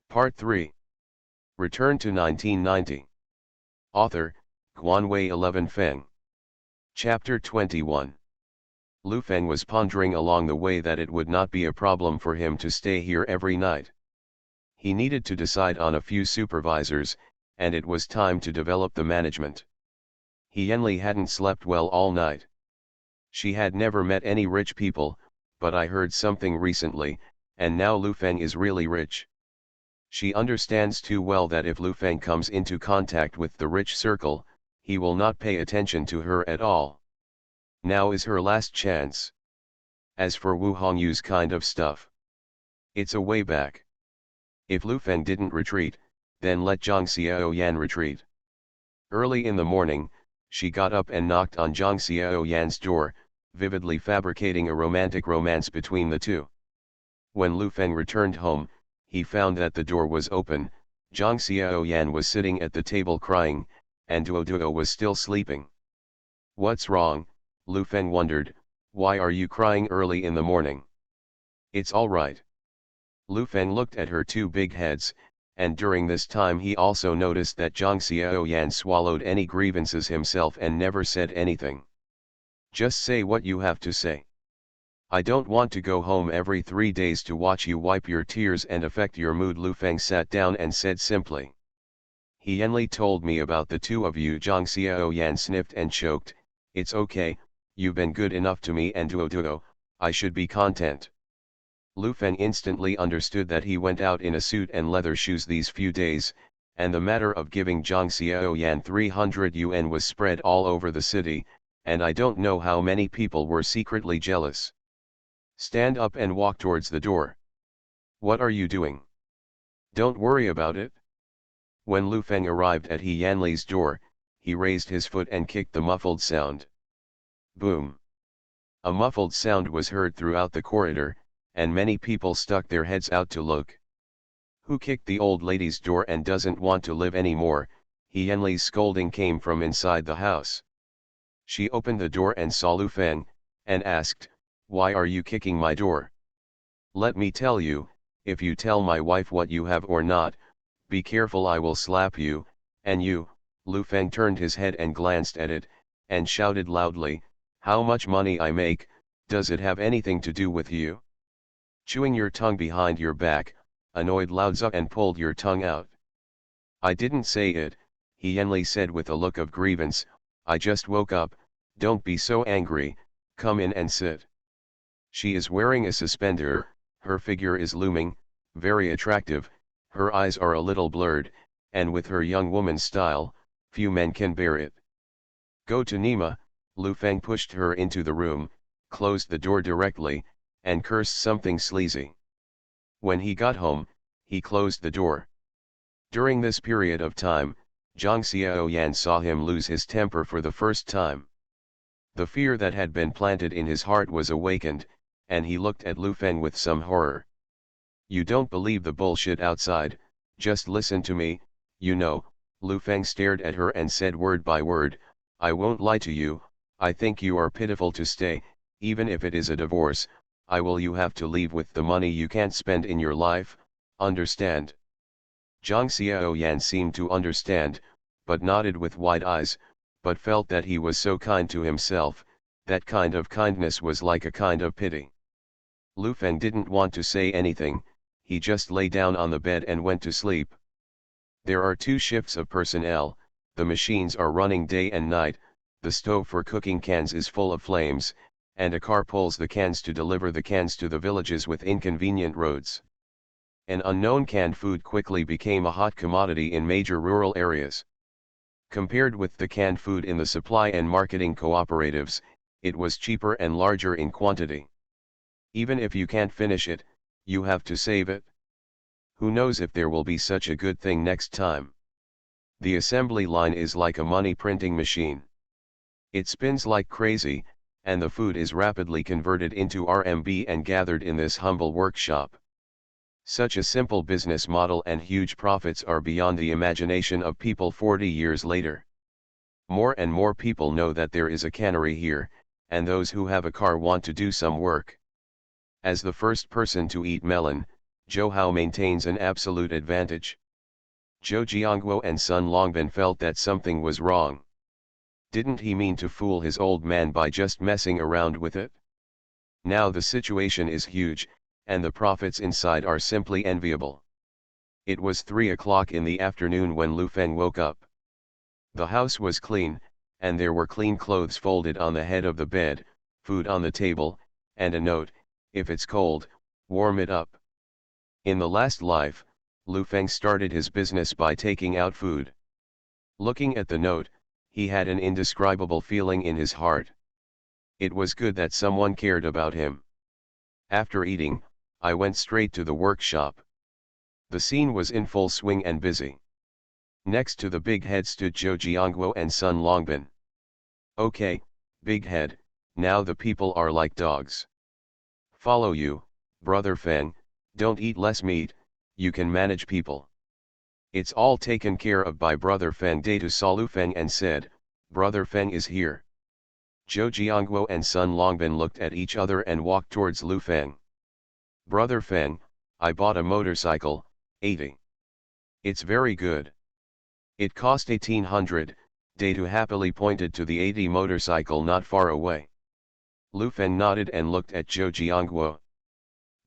Part 3. Return to 1990. Author, Guanwei 11 Feng. Chapter 21. Lu Feng was pondering along the way that it would not be a problem for him to stay here every night. He needed to decide on a few supervisors, and it was time to develop the management. Yanli hadn't slept well all night. She had never met any rich people, but I heard something recently, and now Lu Feng is really rich. She understands too well that if Lu Feng comes into contact with the rich circle, he will not pay attention to her at all. Now is her last chance. As for Wu Hongyu's kind of stuff, it's a way back. If Lu Feng didn't retreat, then let Zhang Xiaoyan retreat. Early in the morning, she got up and knocked on Zhang Xiaoyan's door, vividly fabricating a romantic romance between the two. When Lu Feng returned home, he found that the door was open, Zhang Xiaoyan was sitting at the table crying, and Duo was still sleeping. What's wrong? Lu Feng wondered. Why are you crying early in the morning? It's all right. Lu Feng looked at her two big heads, and during this time he also noticed that Zhang Xiaoyan swallowed any grievances himself and never said anything. Just say what you have to say. I don't want to go home every 3 days to watch you wipe your tears and affect your mood. Lu Feng sat down and said simply. Yanli told me about the two of you. Zhang Xiaoyan sniffed and choked. It's okay, you've been good enough to me and Duo, I should be content. Lu Feng instantly understood that he went out in a suit and leather shoes these few days, and the matter of giving Zhang Xiaoyan 300 yuan was spread all over the city, and I don't know how many people were secretly jealous. Stand up and walk towards the door. What are you doing? Don't worry about it. When Lu Feng arrived at Yanli's door, he raised his foot and kicked the muffled sound. Boom. A muffled sound was heard throughout the corridor, and many people stuck their heads out to look. Who kicked the old lady's door and doesn't want to live anymore? Yanli's scolding came from inside the house. She opened the door and saw Lu Feng, and asked, why are you kicking my door? Let me tell you, if you tell my wife what you have or not, be careful, I will slap you. And you? Lu Feng turned his head and glanced at it, and shouted loudly, how much money I make, does it have anything to do with you? Chewing your tongue behind your back, annoyed Lao Tzu and pulled your tongue out. I didn't say it, Yanli said with a look of grievance, I just woke up, don't be so angry, come in and sit. She is wearing a suspender, her figure is looming, very attractive, her eyes are a little blurred, and with her young woman's style, few men can bear it. Go to Nima. Lu Feng pushed her into the room, closed the door directly, and cursed something sleazy. When he got home, he closed the door. During this period of time, Zhang Xiaoyan saw him lose his temper for the first time. The fear that had been planted in his heart was awakened, and he looked at Lu Feng with some horror. You don't believe the bullshit outside, just listen to me, you know. Lu Feng stared at her and said word by word, I won't lie to you, I think you are pitiful to stay, even if it is a divorce, you have to leave with the money you can't spend in your life, understand? Zhang Xiaoyan seemed to understand, but nodded with wide eyes, but felt that he was so kind to himself, that kind of kindness was like a kind of pity. Lu Feng didn't want to say anything, he just lay down on the bed and went to sleep. There are 2 shifts of personnel, the machines are running day and night, the stove for cooking cans is full of flames, and a car pulls the cans to deliver the cans to the villages with inconvenient roads. An unknown canned food quickly became a hot commodity in major rural areas. Compared with the canned food in the supply and marketing cooperatives, it was cheaper and larger in quantity. Even if you can't finish it, you have to save it. Who knows if there will be such a good thing next time? The assembly line is like a money printing machine. It spins like crazy, and the food is rapidly converted into RMB and gathered in this humble workshop. Such a simple business model and huge profits are beyond the imagination of people 40 years later. More and more people know that there is a cannery here, and those who have a car want to do some work. As the first person to eat melon, Zhou Hao maintains an absolute advantage. Zhou Jiangguo and Sun Longbin felt that something was wrong. Didn't he mean to fool his old man by just messing around with it? Now the situation is huge, and the profits inside are simply enviable. It was 3 o'clock in the afternoon when Lu Feng woke up. The house was clean, and there were clean clothes folded on the head of the bed, food on the table, and a note, "If it's cold, warm it up." In the last life, Lu Feng started his business by taking out food. Looking at the note, he had an indescribable feeling in his heart. It was good that someone cared about him. After eating, I went straight to the workshop. The scene was in full swing and busy. Next to the big head stood Zhou Jiangguo and Sun Longbin. "Okay, big head, now the people are like dogs. Follow you, brother Feng, don't eat less meat, you can manage people." "It's all taken care of by brother Feng." Data saw Lu Feng and said, "Brother Feng is here." Zhou Jiangguo and Sun Longbin looked at each other and walked towards Lu Feng. "Brother Feng, I bought a motorcycle, 80. It's very good. It cost 1800, Datu happily pointed to the 80 motorcycle not far away. Lu Feng nodded and looked at Zhou Jiangguo.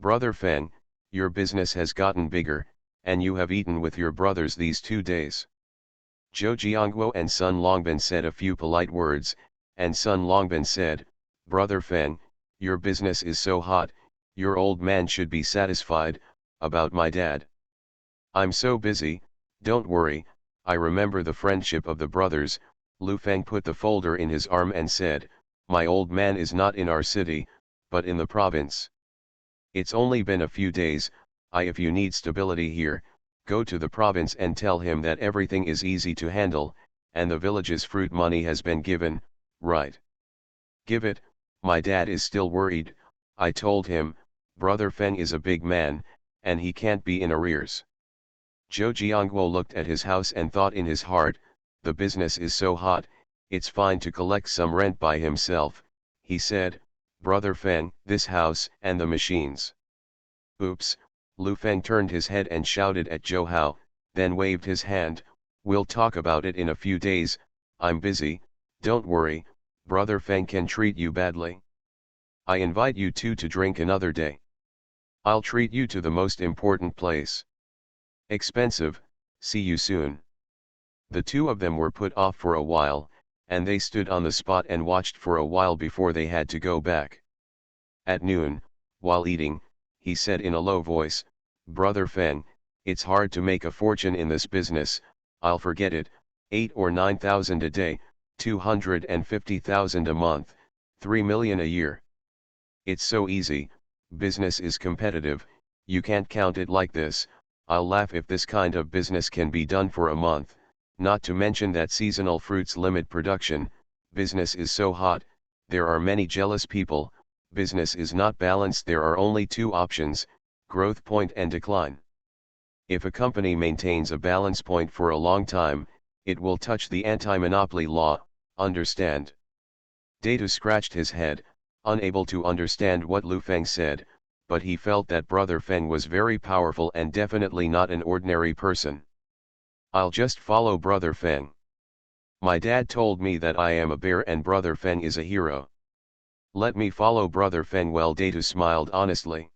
"Brother Feng, your business has gotten bigger, and you have eaten with your brothers these 2 days." Zhou Jiangguo and Sun Longbin said a few polite words, and Sun Longbin said, "Brother Feng, your business is so hot, your old man should be satisfied. About my dad, I'm so busy, don't worry, I remember the friendship of the brothers." Lu Feng put the folder in his arm and said, "My old man is not in our city, but in the province. It's only been a few days, if you need stability here, go to the province and tell him that everything is easy to handle, and the village's fruit money has been given, right? Give it, my dad is still worried, I told him, brother Feng is a big man, and he can't be in arrears." Zhou Jiangguo looked at his house and thought in his heart, the business is so hot, it's fine to collect some rent by himself. He said, "Brother Feng, this house and the machines." "Oops," Lu Feng turned his head and shouted at Zhou Hao, then waved his hand, "We'll talk about it in a few days, I'm busy, don't worry, brother Feng can treat you badly. I invite you two to drink another day. I'll treat you to the most important place. Expensive, see you soon." The two of them were put off for a while, and they stood on the spot and watched for a while before they had to go back. At noon, while eating, he said in a low voice, "Brother Feng, it's hard to make a fortune in this business, I'll forget it, 8 or 9,000 a day, 250,000 a month, 3 million a year. It's so easy, business is competitive, you can't count it like this. I'll laugh if this kind of business can be done for a month, not to mention that seasonal fruits limit production, business is so hot, there are many jealous people, business is not balanced, there are only two options, growth point and decline. If a company maintains a balance point for a long time, it will touch the anti-monopoly law, understand?" Data scratched his head, unable to understand what Lu Feng said, but he felt that brother Feng was very powerful and definitely not an ordinary person. "I'll just follow brother Feng. My dad told me that I am a bear and brother Feng is a hero. Let me follow brother Feng." Well, Data smiled honestly.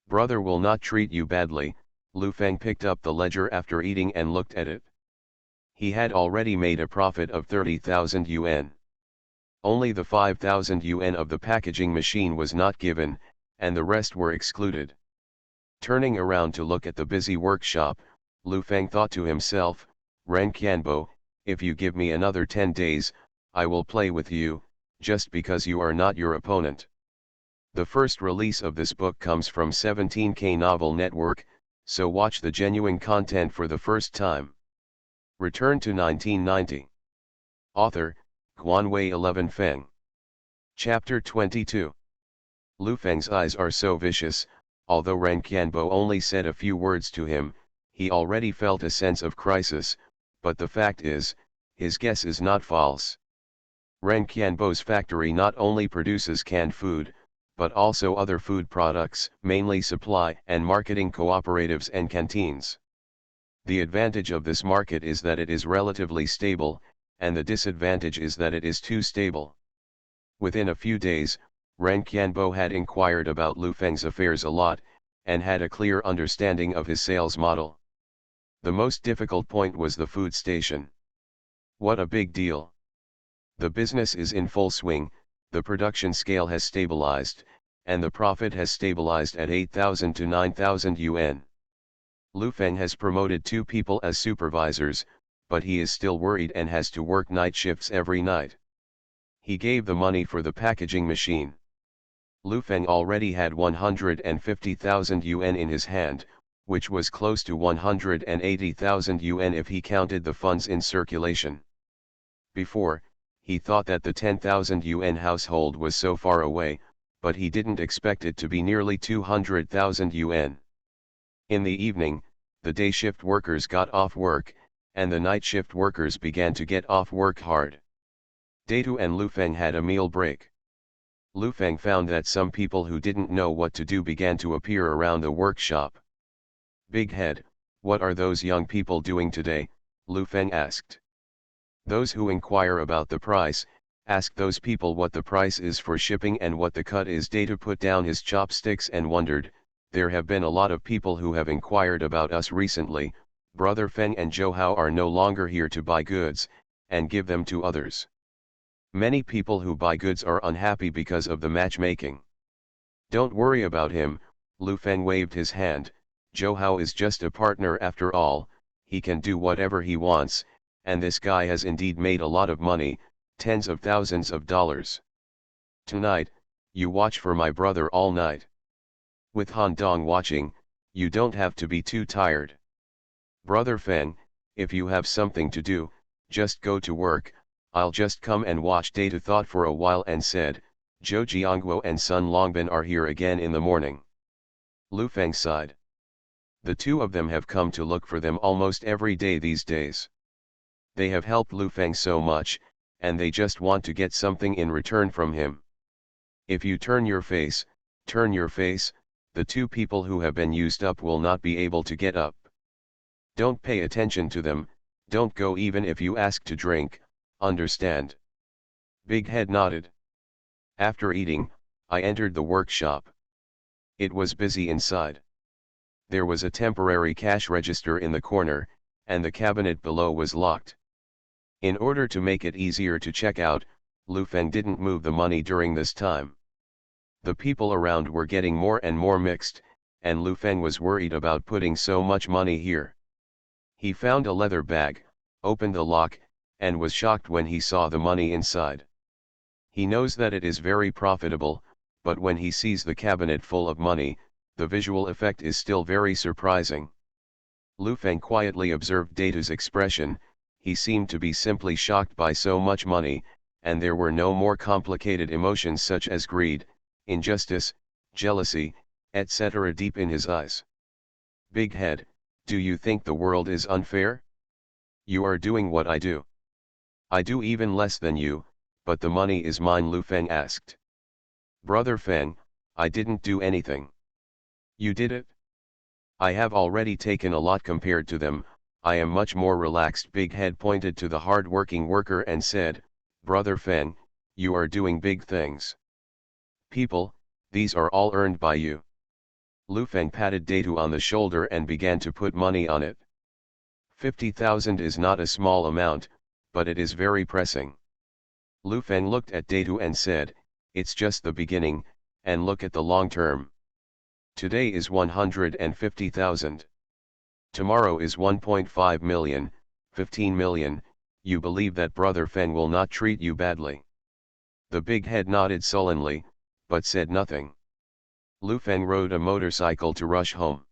"Brother will not treat you badly." Lu Feng picked up the ledger after eating and looked at it. He had already made a profit of 30,000 yuan. Only the 5,000 yuan of the packaging machine was not given, and the rest were excluded. Turning around to look at the busy workshop, Lu Feng thought to himself, "Ren Qianbo, if you give me another 10 days, I will play with you, just because you are not your opponent." The first release of this book comes from 17K Novel Network, so watch the genuine content for the first time. Return to 1990. Author, Guanwei 11 Feng. Chapter 22. Lu Feng's eyes are so vicious, although Ren Qianbo only said a few words to him, he already felt a sense of crisis, but the fact is, his guess is not false. Ren Qianbo's factory not only produces canned food, but also other food products, mainly supply and marketing cooperatives and canteens. The advantage of this market is that it is relatively stable, and the disadvantage is that it is too stable. Within a few days, Ren Qianbo had inquired about Lu Feng's affairs a lot, and had a clear understanding of his sales model. The most difficult point was the food station. What a big deal! The business is in full swing, the production scale has stabilized, and the profit has stabilized at 8,000 to 9,000 yuan. Lu Feng has promoted 2 people as supervisors, but he is still worried and has to work night shifts every night. He gave the money for the packaging machine. Lu Feng already had 150,000 yuan in his hand, which was close to 180,000 yuan if he counted the funds in circulation. Before, he thought that the 10,000 yuan household was so far away, but he didn't expect it to be nearly 200,000 yuan. In the evening, the day shift workers got off work, and the night shift workers began to get off work hard. Datu and Lu Feng had a meal break. Lu Feng found that some people who didn't know what to do began to appear around the workshop. "Big head, what are those young people doing today?" Lu Feng asked. "Those who inquire about the price, ask those people what the price is for shipping and what the cut is." Datu put down his chopsticks and wondered, "There have been a lot of people who have inquired about us recently. Brother Feng and Zhou Hao are no longer here to buy goods, and give them to others. Many people who buy goods are unhappy because of the matchmaking. Don't worry about him." Lu Feng waved his hand. "Zhou Hao is just a partner after all, he can do whatever he wants, and this guy has indeed made a lot of money, tens of thousands of dollars. Tonight, you watch for my brother all night. With Han Dong watching, you don't have to be too tired. Brother Feng, if you have something to do, just go to work, I'll just come and watch." Datu thought for a while and said, "Zhou Jiangguo and Sun Longbin are here again in the morning." Lu Feng sighed. "The 2 of them have come to look for them almost every day these days. They have helped Lu Feng so much, and they just want to get something in return from him. If you turn your face, the 2 people who have been used up will not be able to get up. Don't pay attention to them, don't go even if you ask to drink, understand?" Big Head nodded. "After eating, I entered the workshop. It was busy inside. There was a temporary cash register in the corner, and the cabinet below was locked. In order to make it easier to check out, Lu Feng didn't move the money during this time. The people around were getting more and more mixed, and Lu Feng was worried about putting so much money here. He found a leather bag, opened the lock, and was shocked when he saw the money inside. He knows that it is very profitable, but when he sees the cabinet full of money, the visual effect is still very surprising. Lu Feng quietly observed Datu's expression. He seemed to be simply shocked by so much money, and there were no more complicated emotions such as greed, injustice, jealousy, etc. deep in his eyes. "Big Head, do you think the world is unfair? You are doing what I do. I do even less than you, but the money is mine," Lu Feng asked. "Brother Feng, I didn't do anything." "You did it? I have already taken a lot compared to them, I am much more relaxed." Big Head pointed to the hard-working worker and said, "Brother Feng, you are doing big things. People, these are all earned by you." Lu Feng patted Datu on the shoulder and began to put money on it. 50,000 is not a small amount, but it is very pressing. Lu Feng looked at Datu and said, "It's just the beginning, and look at the long term. Today is 150,000. Tomorrow is 1.5 million, 15 million, you believe that Brother Feng will not treat you badly?" The Big Head nodded sullenly, but said nothing. Lu Feng rode a motorcycle to rush home.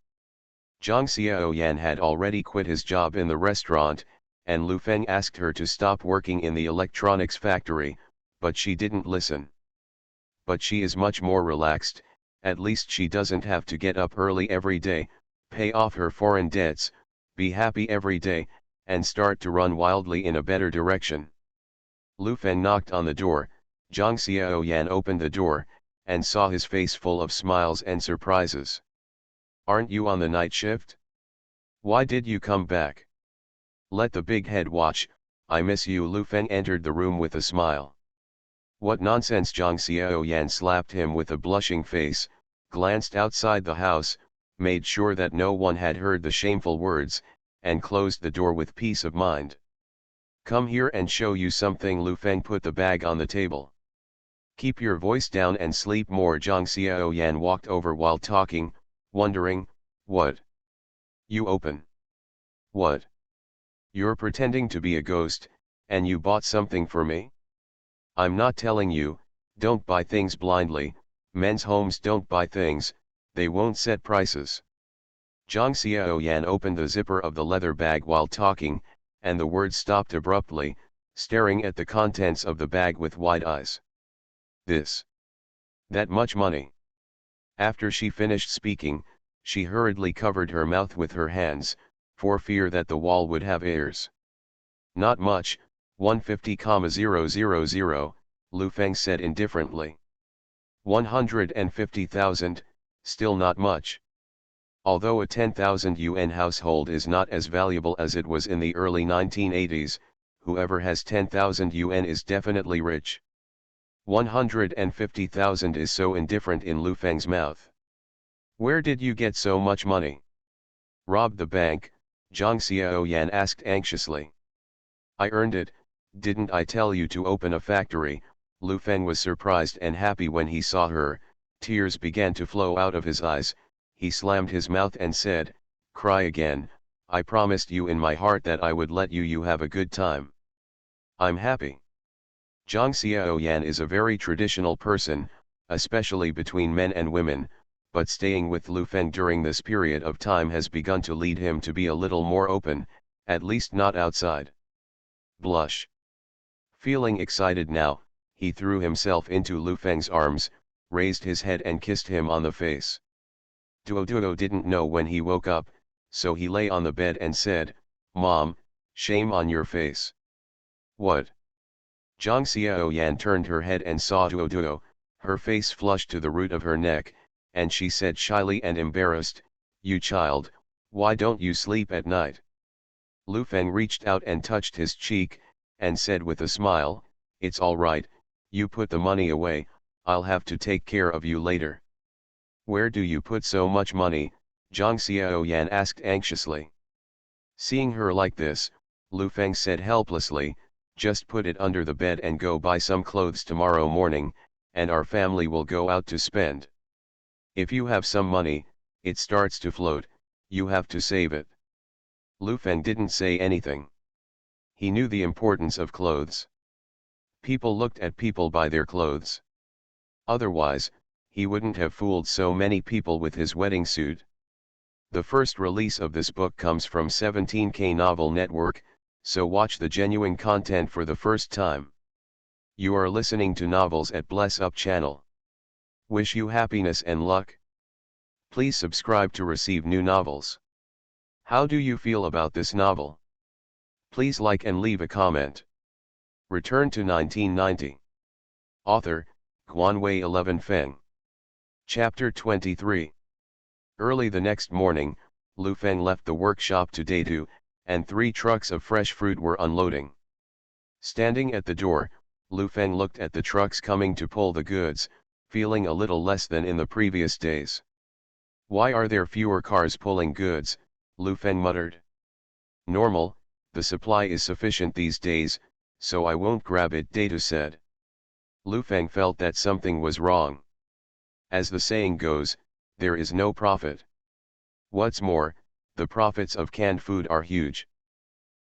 Zhang Xiaoyan had already quit his job in the restaurant, and Lu Feng asked her to stop working in the electronics factory, but she didn't listen. But she is much more relaxed, at least she doesn't have to get up early every day, pay off her foreign debts, be happy every day, and start to run wildly in a better direction. Lu Feng knocked on the door. Zhang Xiaoyan opened the door, and saw his face full of smiles and surprises. "Aren't you on the night shift? Why did you come back? Let the big head watch, I miss you." Lu Feng entered the room with a smile. "What nonsense!" Zhang Xiaoyan slapped him with a blushing face, glanced outside the house, made sure that no one had heard the shameful words, and closed the door with peace of mind. "Come here and show you something." Lu Feng put the bag on the table. "Keep your voice down and sleep more." Zhang Xiaoyan walked over while talking, wondering, "What? You open? What? You're pretending to be a ghost, and you bought something for me? I'm not telling you, don't buy things blindly. Men's homes don't buy things, they won't set prices." Zhang Xiaoyan opened the zipper of the leather bag while talking, and the words stopped abruptly, staring at the contents of the bag with wide eyes. "This? That much money?" After she finished speaking, she hurriedly covered her mouth with her hands, for fear that the wall would have ears. "Not much, 150,000, Lu Feng said indifferently. 150,000, still not much. Although a 10,000 yuan household is not as valuable as it was in the early 1980s, whoever has 10,000 yuan is definitely rich. 150,000 is so indifferent in Lu Feng's mouth. "Where did you get so much money?" "Robbed the bank," Zhang Xiaoyan asked anxiously. "I earned it, didn't I tell you to open a factory?" Lu Feng was surprised and happy when he saw her, tears began to flow out of his eyes, he slammed his mouth and said, "Cry again, I promised you in my heart that I would let you have a good time. I'm happy." Zhang Xiaoyan is a very traditional person, especially between men and women, but staying with Lu Feng during this period of time has begun to lead him to be a little more open, at least not outside. Blush. Feeling excited now, he threw himself into Lu Feng's arms, raised his head and kissed him on the face. Duo didn't know when he woke up, so he lay on the bed and said, "Mom, shame on your face." "What?" Zhang Xiaoyan turned her head and saw Duo, her face flushed to the root of her neck, and she said shyly and embarrassed, "You child, why don't you sleep at night?" Lu Feng reached out and touched his cheek, and said with a smile, "It's all right, you put the money away, I'll have to take care of you later." "Where do you put so much money?" Zhang Xiaoyan asked anxiously. Seeing her like this, Lu Feng said helplessly, "Just put it under the bed and go buy some clothes tomorrow morning, and our family will go out to spend. If you have some money, it starts to float, you have to save it." Lu Feng didn't say anything. He knew the importance of clothes. People looked at people by their clothes. Otherwise, he wouldn't have fooled so many people with his wedding suit. The first release of this book comes from 17K Novel Network, so watch the genuine content for the first time. You are listening to Novels at Bless Up channel. Wish you happiness and luck. Please subscribe to receive new novels. How do you feel about this novel? Please like and leave a comment. Return to 1990. Author, Guanwei 11 Feng. Chapter 23. Early the next morning, Lu Feng left the workshop to Datu, and 3 trucks of fresh fruit were unloading. Standing at the door, Lu Feng looked at the trucks coming to pull the goods, feeling a little less than in the previous days. "Why are there fewer cars pulling goods?" Lu Feng muttered. "Normal, the supply is sufficient these days, so I won't grab it," Datu said. Lu Feng felt that something was wrong. As the saying goes, there is no profit. What's more, the profits of canned food are huge.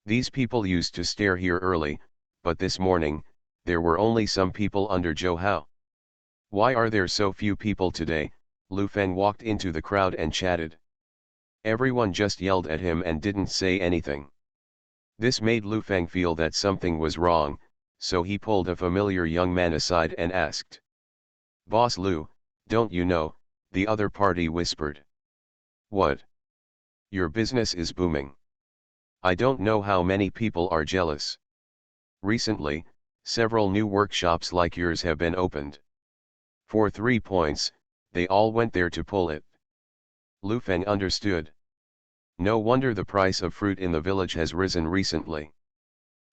These people used to stare here early, but this morning, there were only some people under Zhou Hao. "Why are there so few people today?" Lu Feng walked into the crowd and chatted. Everyone just yelled at him and didn't say anything. This made Lu Feng feel that something was wrong, so he pulled a familiar young man aside and asked. "Boss Lu, don't you know?" the other party whispered. "What? Your business is booming. I don't know how many people are jealous. Recently, several new workshops like yours have been opened. For 3 points, they all went there to pull it. Lu Feng understood. No wonder the price of fruit in the village has risen recently.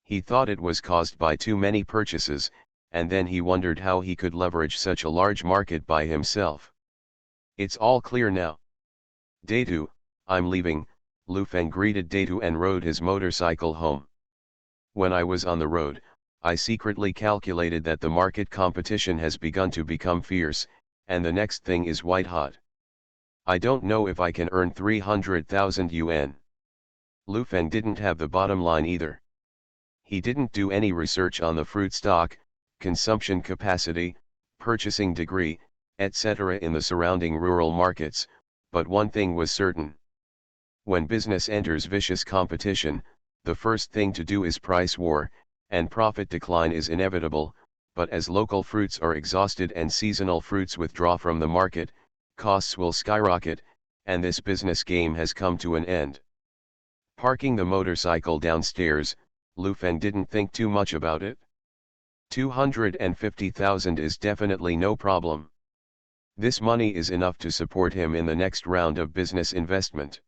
He thought it was caused by too many purchases, and then he wondered how he could leverage such a large market by himself. It's all clear now. Datu, I'm leaving, Lu Feng greeted Datu and rode his motorcycle home. When I was on the road, I secretly calculated that the market competition has begun to become fierce, and the next thing is white hot. I don't know if I can earn 300,000 yuan. Lu Feng didn't have the bottom line either. He didn't do any research on the fruit stock, consumption capacity, purchasing degree, etc. in the surrounding rural markets, but one thing was certain. When business enters vicious competition, the first thing to do is price war, and profit decline is inevitable, but as local fruits are exhausted and seasonal fruits withdraw from the market, costs will skyrocket, and this business game has come to an end. Parking the motorcycle downstairs, Lu Feng didn't think too much about it. 250,000 is definitely no problem. This money is enough to support him in the next round of business investment.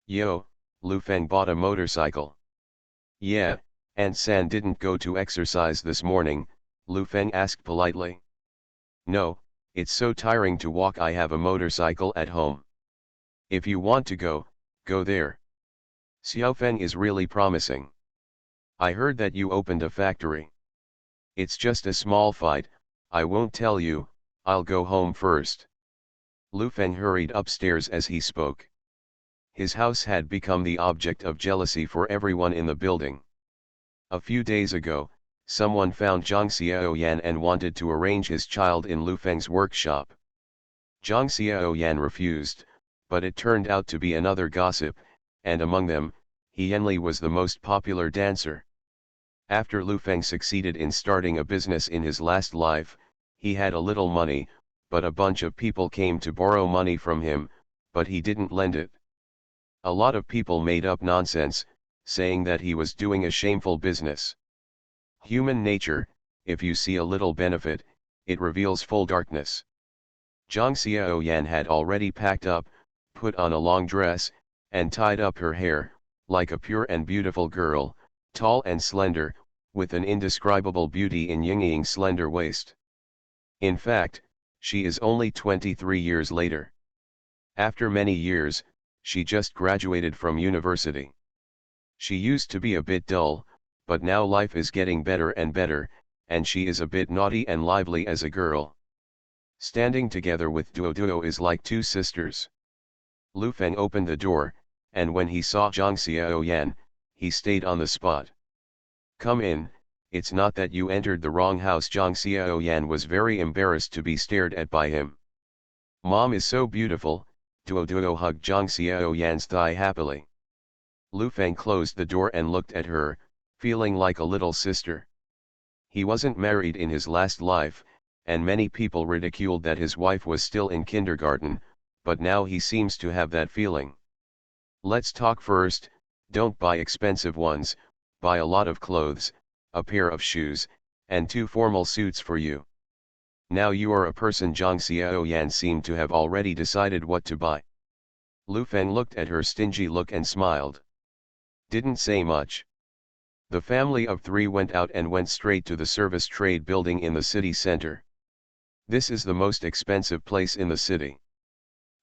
Yo, Lu Feng bought a motorcycle. Yeah, Aunt San didn't go to exercise this morning, Lu Feng asked politely. No, it's so tiring to walk. I have a motorcycle at home. If you want to go, go there. Xiaofeng is really promising. I heard that you opened a factory. It's just a small fight, I won't tell you, I'll go home first. Lu Feng hurried upstairs as he spoke. His house had become the object of jealousy for everyone in the building. A few days ago, someone found Zhang Xiaoyan and wanted to arrange his child in Lu Feng's workshop. Zhang Xiaoyan refused, but it turned out to be another gossip, and among them, He Yanli was the most popular dancer. After Lu Feng succeeded in starting a business in his last life, he had a little money, but a bunch of people came to borrow money from him, but he didn't lend it. A lot of people made up nonsense, saying that he was doing a shameful business. Human nature, if you see a little benefit, it reveals full darkness. Zhang Xiaoyan had already packed up, put on a long dress, and tied up her hair, like a pure and beautiful girl, tall and slender, with an indescribable beauty in Yingying's slender waist. In fact, she is only 23 years later. After many years, she just graduated from university. She used to be a bit dull, but now life is getting better and better, and she is a bit naughty and lively as a girl. Standing together with Duo is like two sisters. Lu Feng opened the door, and when he saw Zhang Xiaoyan, he stayed on the spot. Come in, it's not that you entered the wrong house. Zhang Xiaoyan was very embarrassed to be stared at by him. Mom is so beautiful, Duo hugged Zhang Xiaoyan's thigh happily. Lu Feng closed the door and looked at her, feeling like a little sister. He wasn't married in his last life, and many people ridiculed that his wife was still in kindergarten, but now he seems to have that feeling. Let's talk first, don't buy expensive ones, buy a lot of clothes, a pair of shoes, and 2 formal suits for you. Now you are a person. Zhang Xiaoyan seemed to have already decided what to buy. Lu Feng looked at her stingy look and smiled. Didn't say much. The family of 3 went out and went straight to the service trade building in the city center. This is the most expensive place in the city.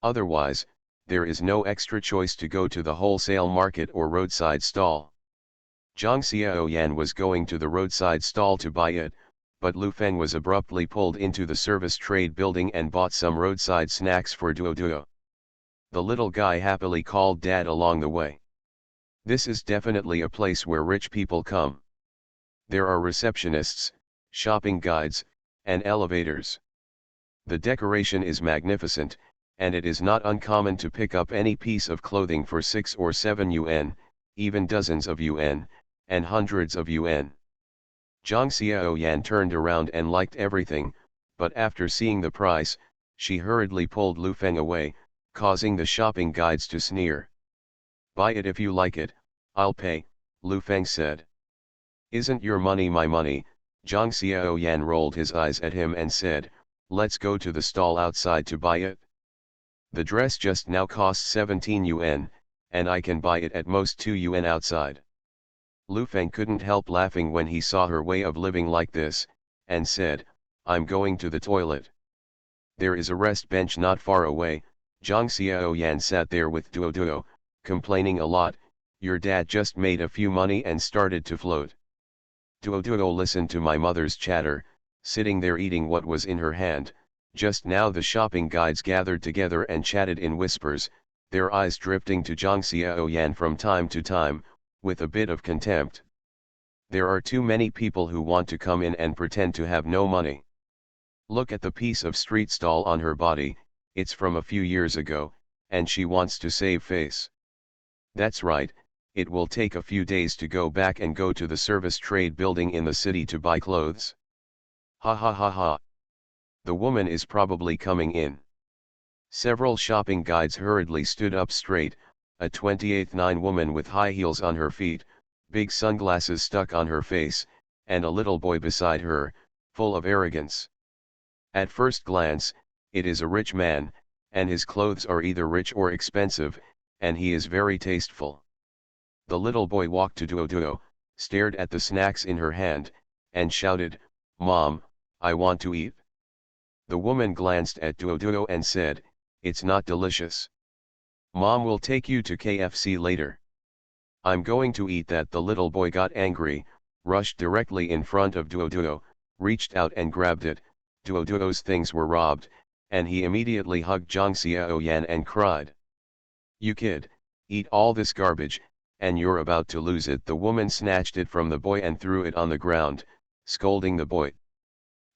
Otherwise, there is no extra choice to go to the wholesale market or roadside stall. Zhang Xiaoyan was going to the roadside stall to buy it, but Lu Feng was abruptly pulled into the service trade building and bought some roadside snacks for Duo. The little guy happily called Dad along the way. This is definitely a place where rich people come. There are receptionists, shopping guides, and elevators. The decoration is magnificent, and it is not uncommon to pick up any piece of clothing for 6 or 7 yuan, even dozens of yuan, and hundreds of yuan. Zhang Xiaoyan turned around and liked everything, but after seeing the price, she hurriedly pulled Lu Feng away, causing the shopping guides to sneer. Buy it if you like it, I'll pay, Lu Feng said. Isn't your money my money? Zhang Xiaoyan rolled his eyes at him and said, Let's go to the stall outside to buy it. The dress just now costs 17 yuan, and I can buy it at most 2 yuan outside. Lu Feng couldn't help laughing when he saw her way of living like this, and said, I'm going to the toilet. There is a rest bench not far away. Zhang Xiaoyan sat there with Duo, complaining a lot. Your dad just made a few money and started to float. Duo listened to my mother's chatter, sitting there eating what was in her hand. Just now the shopping guides gathered together and chatted in whispers, their eyes drifting to Zhang Xiaoyan from time to time, with a bit of contempt. There are too many people who want to come in and pretend to have no money. Look at the piece of street stall on her body, it's from a few years ago, and she wants to save face. That's right, it will take a few days to go back and go to the service trade building in the city to buy clothes. Ha ha ha ha. The woman is probably coming in. Several shopping guides hurriedly stood up straight, a 28-9 woman with high heels on her feet, big sunglasses stuck on her face, and a little boy beside her, full of arrogance. At first glance, it is a rich man, and his clothes are either rich or expensive, and he is very tasteful. The little boy walked to Duo, stared at the snacks in her hand, and shouted, Mom, I want to eat. The woman glanced at Duo and said, It's not delicious. Mom will take you to KFC later. I'm going to eat that. The little boy got angry, rushed directly in front of Duo, reached out and grabbed it. Duo's things were robbed, and he immediately hugged Zhang Xiaoyan and cried. You kid, eat all this garbage, and you're about to lose it. The woman snatched it from the boy and threw it on the ground, scolding the boy.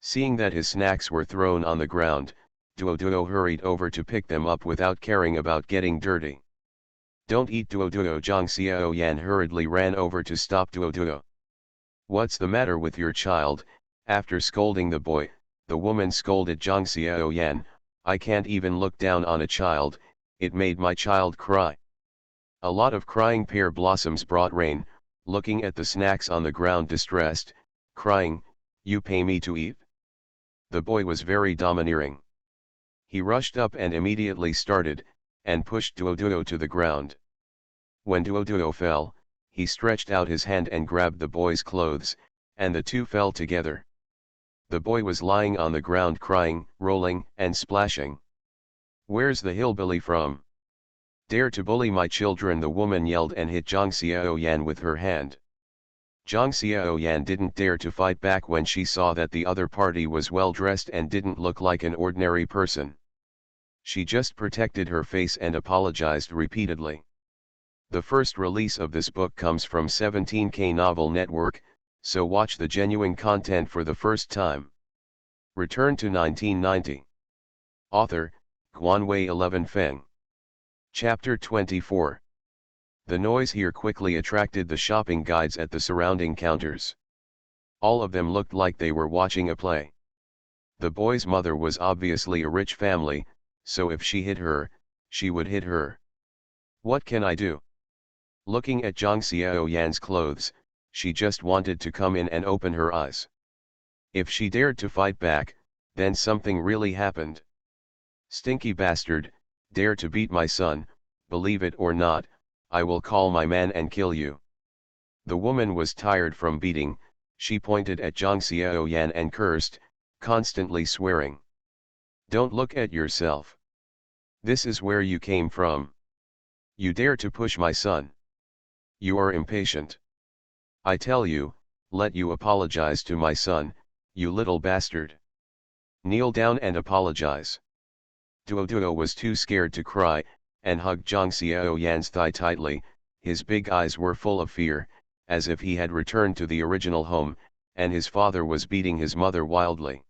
Seeing that his snacks were thrown on the ground, Duo hurried over to pick them up without caring about getting dirty. Don't eat Duo. Zhang Xiaoyan hurriedly ran over to stop Duo. What's the matter with your child? After scolding the boy, the woman scolded Zhang Xiaoyan, I can't even look down on a child, it made my child cry. A lot of crying pear blossoms brought rain, looking at the snacks on the ground distressed, crying, You pay me to eat? The boy was very domineering. He rushed up and immediately started, and pushed Duo to the ground. When Duo fell, he stretched out his hand and grabbed the boy's clothes, and the two fell together. The boy was lying on the ground crying, rolling, and splashing. Where's the hillbilly from? Dare to bully my children, the woman yelled and hit Zhang Xiaoyan with her hand. Zhang Xiaoyan didn't dare to fight back when she saw that the other party was well dressed and didn't look like an ordinary person. She just protected her face and apologized repeatedly. The first release of this book comes from 17K Novel Network, so watch the genuine content for the first time. Return to 1990. Author, Guanwei 11 Feng. Chapter 24. The noise here quickly attracted the shopping guides at the surrounding counters. All of them looked like they were watching a play. The boy's mother was obviously a rich family, so if she hit her, she would hit her. What can I do? Looking at Zhang Xiaoyan's clothes, she just wanted to come in and open her eyes. If she dared to fight back, then something really happened. Stinky bastard, dare to beat my son, believe it or not, I will call my man and kill you. The woman was tired from beating, she pointed at Zhang Xiaoyan and cursed, constantly swearing. Don't look at yourself. This is where you came from. You dare to push my son. You are impatient. I tell you, let you apologize to my son, you little bastard. Kneel down and apologize. Duo was too scared to cry, and hugged Zhang Xiaoyan's thigh tightly, his big eyes were full of fear, as if he had returned to the original home, and his father was beating his mother wildly.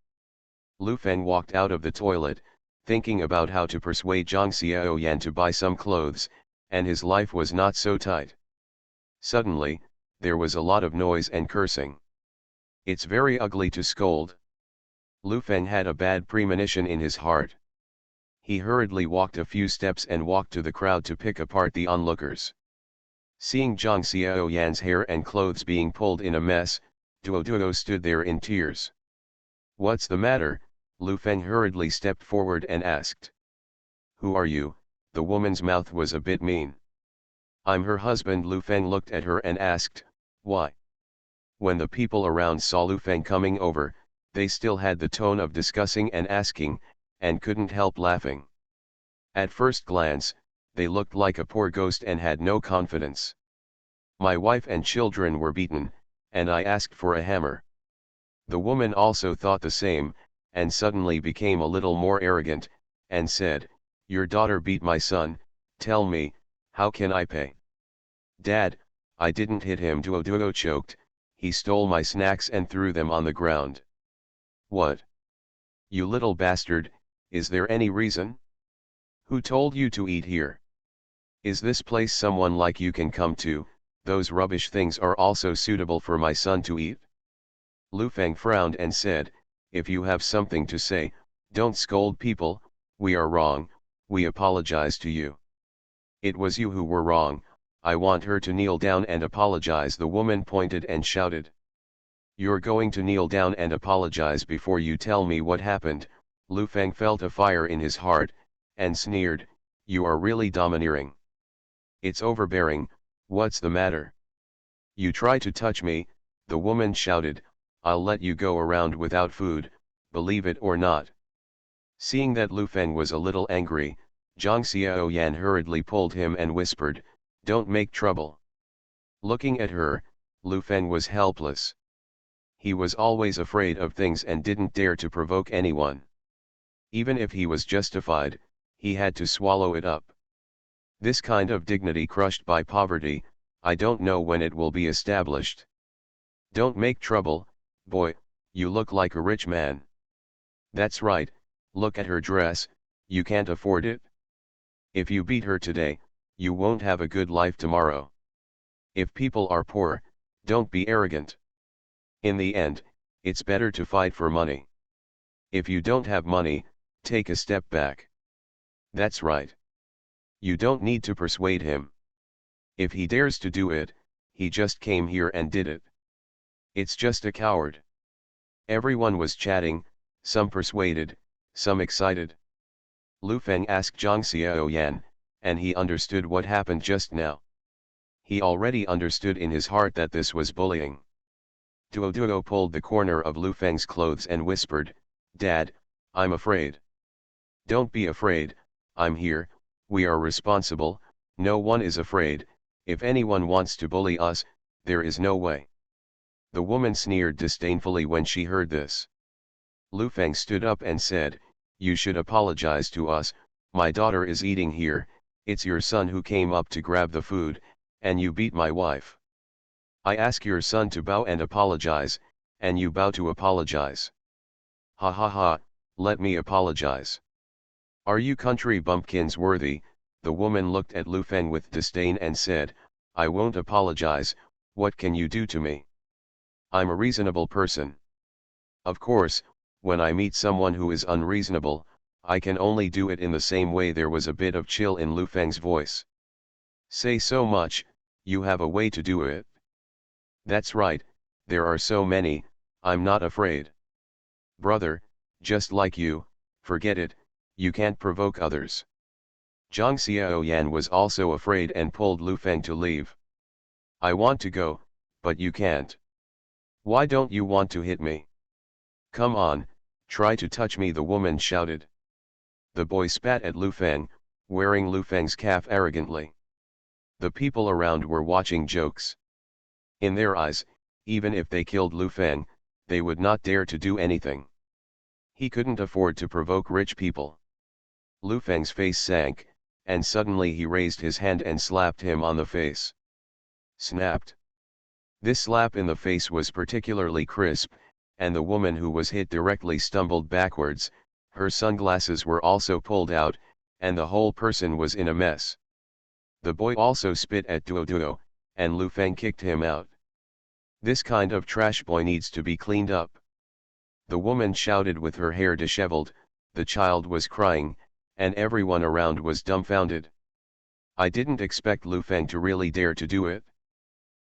Lu Feng walked out of the toilet, thinking about how to persuade Zhang Xiaoyan to buy some clothes, and his life was not so tight. Suddenly, there was a lot of noise and cursing. It's very ugly to scold. Lu Feng had a bad premonition in his heart. He hurriedly walked a few steps and walked to the crowd to pick apart the onlookers. Seeing Zhang Xiaoyan's hair and clothes being pulled in a mess, Duo stood there in tears. What's the matter, Lu Feng hurriedly stepped forward and asked. Who are you? The woman's mouth was a bit mean. I'm her husband. Lu Feng looked at her and asked, why? When the people around saw Lu Feng coming over, they still had the tone of discussing and asking, and couldn't help laughing. At first glance, they looked like a poor ghost and had no confidence. My wife and children were beaten, and I asked for a hammer. The woman also thought the same, and suddenly became a little more arrogant, and said, your daughter beat my son, tell me, how can I pay? Dad, I didn't hit him. Duo choked, he stole my snacks and threw them on the ground. What? You little bastard, is there any reason? Who told you to eat here? Is this place someone like you can come to? Those rubbish things are also suitable for my son to eat? Lu Feng frowned and said, if you have something to say, don't scold people. We are wrong, we apologize to you. It was you who were wrong, I want her to kneel down and apologize. The woman pointed and shouted. You're going to kneel down and apologize before you tell me what happened? Lu Feng felt a fire in his heart, and sneered, you are really domineering. It's overbearing, what's the matter? You try to touch me, the woman shouted, I'll let you go around without food, believe it or not. Seeing that Lu Feng was a little angry, Zhang Xiaoyan hurriedly pulled him and whispered, don't make trouble. Looking at her, Lu Feng was helpless. He was always afraid of things and didn't dare to provoke anyone. Even if he was justified, he had to swallow it up. This kind of dignity crushed by poverty, I don't know when it will be established. Don't make trouble, boy, you look like a rich man. That's right, look at her dress, you can't afford it. If you beat her today, you won't have a good life tomorrow. If people are poor, don't be arrogant. In the end, it's better to fight for money. If you don't have money, take a step back. That's right. You don't need to persuade him. If he dares to do it, he just came here and did it. It's just a coward. Everyone was chatting, some persuaded, some excited. Lu Feng asked Zhang Xiaoyan, and he understood what happened just now. He already understood in his heart that this was bullying. Duo pulled the corner of Lu Feng's clothes and whispered, Dad, I'm afraid. Don't be afraid, I'm here, we are responsible, no one is afraid, if anyone wants to bully us, there is no way. The woman sneered disdainfully when she heard this. Lu Feng stood up and said, you should apologize to us, my daughter is eating here, it's your son who came up to grab the food, and you beat my wife. I ask your son to bow and apologize, and you bow to apologize. Ha ha ha, let me apologize. Are you country bumpkins worthy? The woman looked at Lu Feng with disdain and said, I won't apologize, what can you do to me? I'm a reasonable person. Of course, when I meet someone who is unreasonable, I can only do it in the same way. There was a bit of chill in Lu Feng's voice. Say so much, you have a way to do it. That's right, there are so many, I'm not afraid. Brother, just like you, forget it, you can't provoke others. Zhang Xiaoyan was also afraid and pulled Lu Feng to leave. I want to go, but you can't. Why don't you want to hit me? Come on, try to touch me, the woman shouted. The boy spat at Lu Feng, wearing Lu Feng's cap arrogantly. The people around were watching jokes. In their eyes, even if they killed Lu Feng, they would not dare to do anything. He couldn't afford to provoke rich people. Lu Feng's face sank, and suddenly he raised his hand and slapped him on the face. Snapped. This slap in the face was particularly crisp, and the woman who was hit directly stumbled backwards, her sunglasses were also pulled out, and the whole person was in a mess. The boy also spit at Duo, and Lu Feng kicked him out. This kind of trash boy needs to be cleaned up. The woman shouted with her hair disheveled, the child was crying, and everyone around was dumbfounded. I didn't expect Lu Feng to really dare to do it.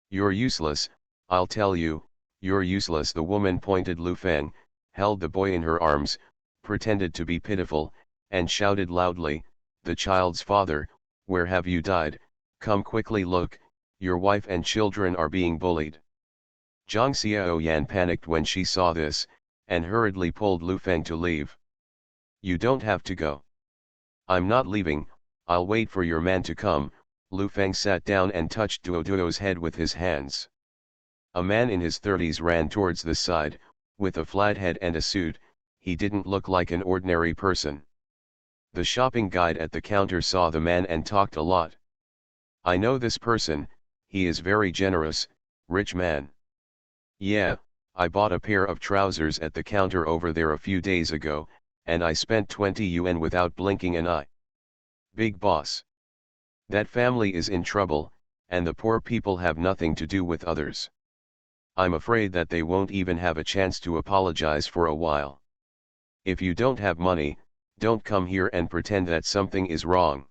You're useless, I'll tell you, you're useless. The woman pointed Lu Feng, held the boy in her arms, pretended to be pitiful, and shouted loudly, "The child's father, where have you died? Come quickly, look, your wife and children are being bullied." Zhang Xiaoyan panicked when she saw this, and hurriedly pulled Lu Feng to leave. "You don't have to go." "I'm not leaving, I'll wait for your man to come." Lu Feng sat down and touched Duoduo's head with his hands. A man in his 30s ran towards the side, with a flat head and a suit. He didn't look like an ordinary person. The shopping guide at the counter saw the man and talked a lot. "I know this person, he is very generous, rich man. Yeah, I bought a pair of trousers at the counter over there a few days ago, and I spent 20 yuan without blinking an eye. Big boss. That family is in trouble, and the poor people have nothing to do with others. I'm afraid that they won't even have a chance to apologize for a while. If you don't have money, don't come here and pretend that something is wrong.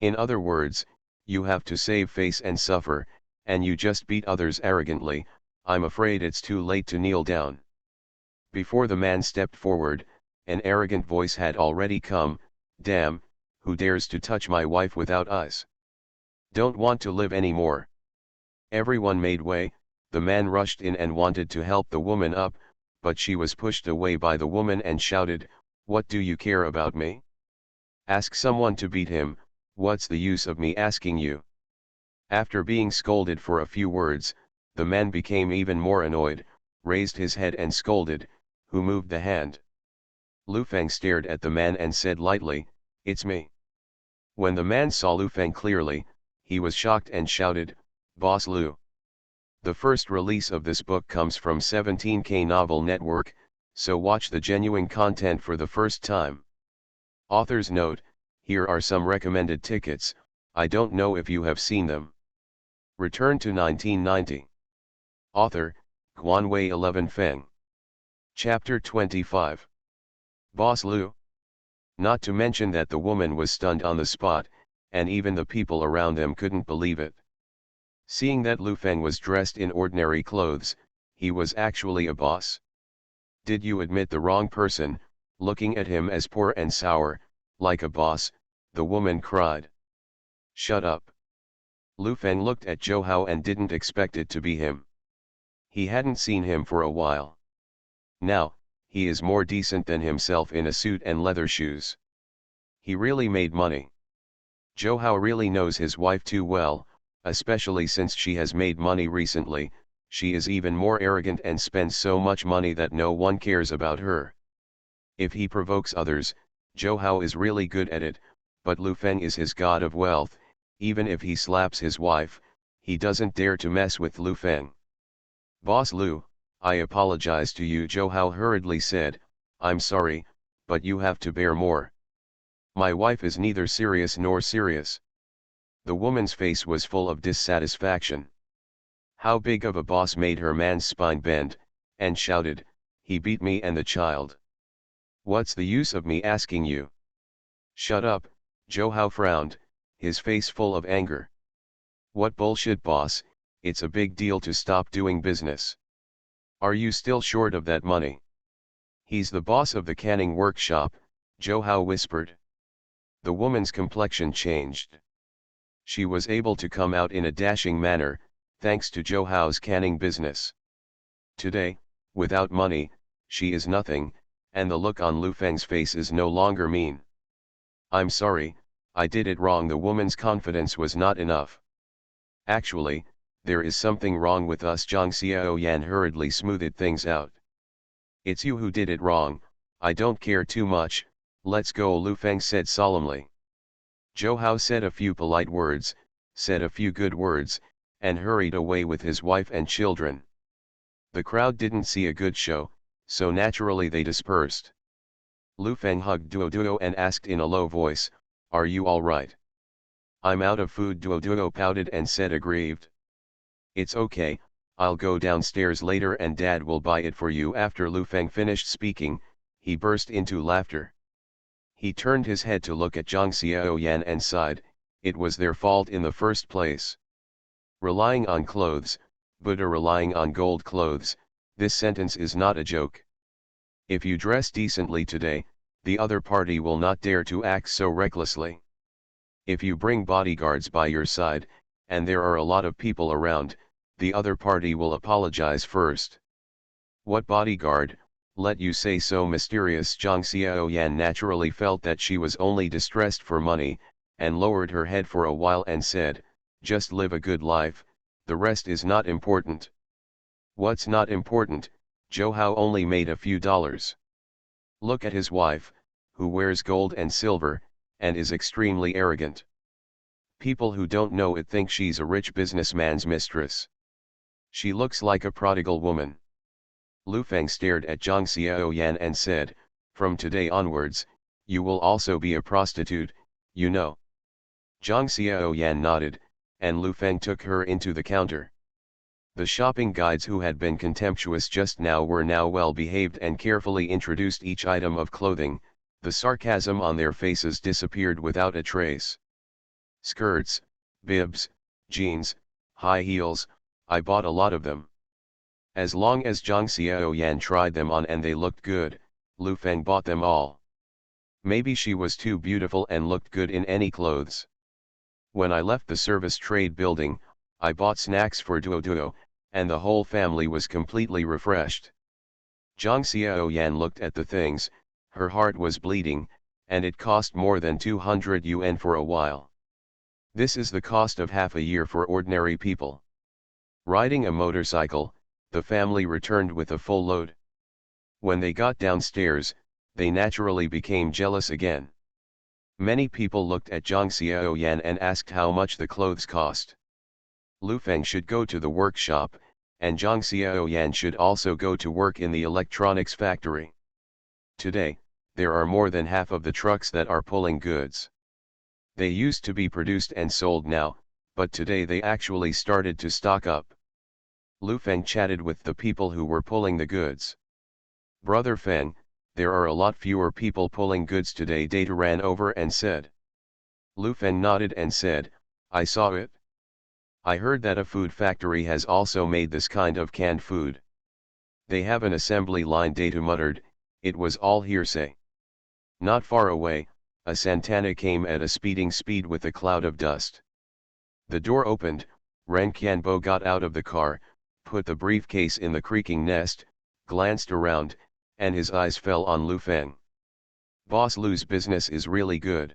In other words, you have to save face and suffer, and you just beat others arrogantly. I'm afraid it's too late to kneel down." Before the man stepped forward, an arrogant voice had already come, "Damn, who dares to touch my wife without eyes? Don't want to live anymore." Everyone made way. The man rushed in and wanted to help the woman up, but she was pushed away by the woman and shouted, "What do you care about me? Ask someone to beat him, what's the use of me asking you?" After being scolded for a few words, the man became even more annoyed, raised his head and scolded, "Who moved the hand?" Lu Feng stared at the man and said lightly, "It's me." When the man saw Lu Feng clearly, he was shocked and shouted, "Boss Lu." The first release of this book comes from 17K Novel Network, so watch the genuine content for the first time. Author's note: here are some recommended tickets, I don't know if you have seen them. Return to 1990. Author, Guanwei 11 Feng. Chapter 25. Boss Lu. Not to mention that the woman was stunned on the spot, and even the people around them couldn't believe it. Seeing that Lu Feng was dressed in ordinary clothes, he was actually a boss. "Did you admit the wrong person, looking at him as poor and sour, like a boss?" the woman cried. "Shut up." Lu Feng looked at Zhou Hao and didn't expect it to be him. He hadn't seen him for a while. Now, he is more decent than himself in a suit and leather shoes. He really made money. Zhou Hao really knows his wife too well, especially since she has made money recently. She is even more arrogant and spends so much money that no one cares about her. If he provokes others, Zhou Hao is really good at it, but Lu Feng is his god of wealth. Even if he slaps his wife, he doesn't dare to mess with Lu Feng. "Boss Lu, I apologize to you," Zhou Hao hurriedly said. "I'm sorry, but you have to bear more. My wife is neither serious nor serious." The woman's face was full of dissatisfaction. How big of a boss made her man's spine bend, and shouted, "He beat me and the child. What's the use of me asking you?" "Shut up," Zhou Hao frowned, his face full of anger. "What bullshit, boss? It's a big deal to stop doing business. Are you still short of that money?" "He's the boss of the canning workshop," Zhou Hao whispered. The woman's complexion changed. She was able to come out in a dashing manner, thanks to Zhou Hao's canning business. Today, without money, she is nothing, and the look on Lu Feng's face is no longer mean. "I'm sorry, I did it wrong." The woman's confidence was not enough. "Actually, there is something wrong with us." Zhang Xiaoyan hurriedly smoothed things out. "It's you who did it wrong, I don't care too much, let's go," Lu Feng said solemnly. Zhou Hao said a few polite words, said a few good words, and hurried away with his wife and children. The crowd didn't see a good show, so naturally they dispersed. Lu Feng hugged Duoduo and asked in a low voice, "Are you all right?" "I'm out of food," Duoduo pouted and said aggrieved. "It's okay, I'll go downstairs later and Dad will buy it for you." After Lu Feng finished speaking, he burst into laughter. He turned his head to look at Zhang Xiaoyan and sighed, it was their fault in the first place. Relying on clothes, Buddha relying on gold clothes, this sentence is not a joke. If you dress decently today, the other party will not dare to act so recklessly. If you bring bodyguards by your side, and there are a lot of people around, the other party will apologize first. What bodyguard, let you say so mysterious? Zhang Xiaoyan naturally felt that she was only distressed for money, and lowered her head for a while and said, just live a good life, the rest is not important. What's not important? Zhou Hao only made a few dollars. Look at his wife, who wears gold and silver, and is extremely arrogant. People who don't know it think she's a rich businessman's mistress. She looks like a prodigal woman. Lu Feng stared at Zhang Xiaoyan and said, from today onwards, you will also be a prostitute, you know. Zhang Xiaoyan nodded, and Lu Feng took her into the counter. The shopping guides who had been contemptuous just now were now well behaved and carefully introduced each item of clothing. The sarcasm on their faces disappeared without a trace. Skirts, bibs, jeans, high heels, I bought a lot of them. As long as Zhang Xiaoyan tried them on and they looked good, Lu Feng bought them all. Maybe she was too beautiful and looked good in any clothes. When I left the service trade building, I bought snacks for Duo, and the whole family was completely refreshed. Zhang Xiaoyan looked at the things, her heart was bleeding, and it cost more than 200 yuan for a while. This is the cost of half a year for ordinary people. Riding a motorcycle, the family returned with a full load. When they got downstairs, they naturally became jealous again. Many people looked at Zhang Xiaoyan and asked how much the clothes cost. Lu Feng should go to the workshop, and Zhang Xiaoyan should also go to work in the electronics factory. Today, there are more than half of the trucks that are pulling goods. They used to be produced and sold now, but today they actually started to stock up. Lu Feng chatted with the people who were pulling the goods. Brother Feng, there are a lot fewer people pulling goods today. Data ran over and said. Lu Feng nodded and said, I saw it. I heard that a food factory has also made this kind of canned food. They have an assembly line. Data muttered, it was all hearsay. Not far away, a Santana came at a speeding speed with a cloud of dust. The door opened, Ren Qianbo got out of the car, put the briefcase in the creaking nest, glanced around, and his eyes fell on Lu Feng. Boss Lu's business is really good.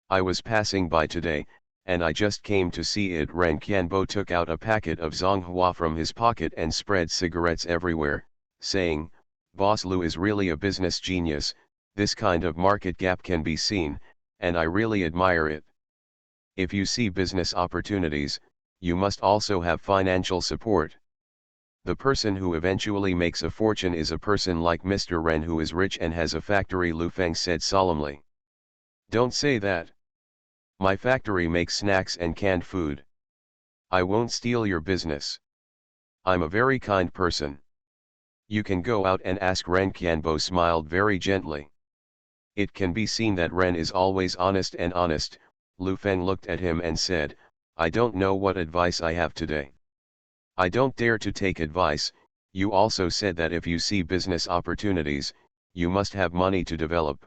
I was passing by today, and I just came to see it. Ren Qianbo took out a packet of Zonghua from his pocket and spread cigarettes everywhere, saying, Boss Lu is really a business genius, this kind of market gap can be seen, and I really admire it. If you see business opportunities, you must also have financial support. The person who eventually makes a fortune is a person like Mr. Ren who is rich and has a factory, Lu Feng said solemnly. Don't say that. My factory makes snacks and canned food. I won't steal your business. I'm a very kind person. You can go out and ask. Ren Qianbo smiled very gently. It can be seen that Ren is always honest and honest. Lu Feng looked at him and said, I don't know what advice I have today. I don't dare to take advice. You also said that if you see business opportunities, you must have money to develop.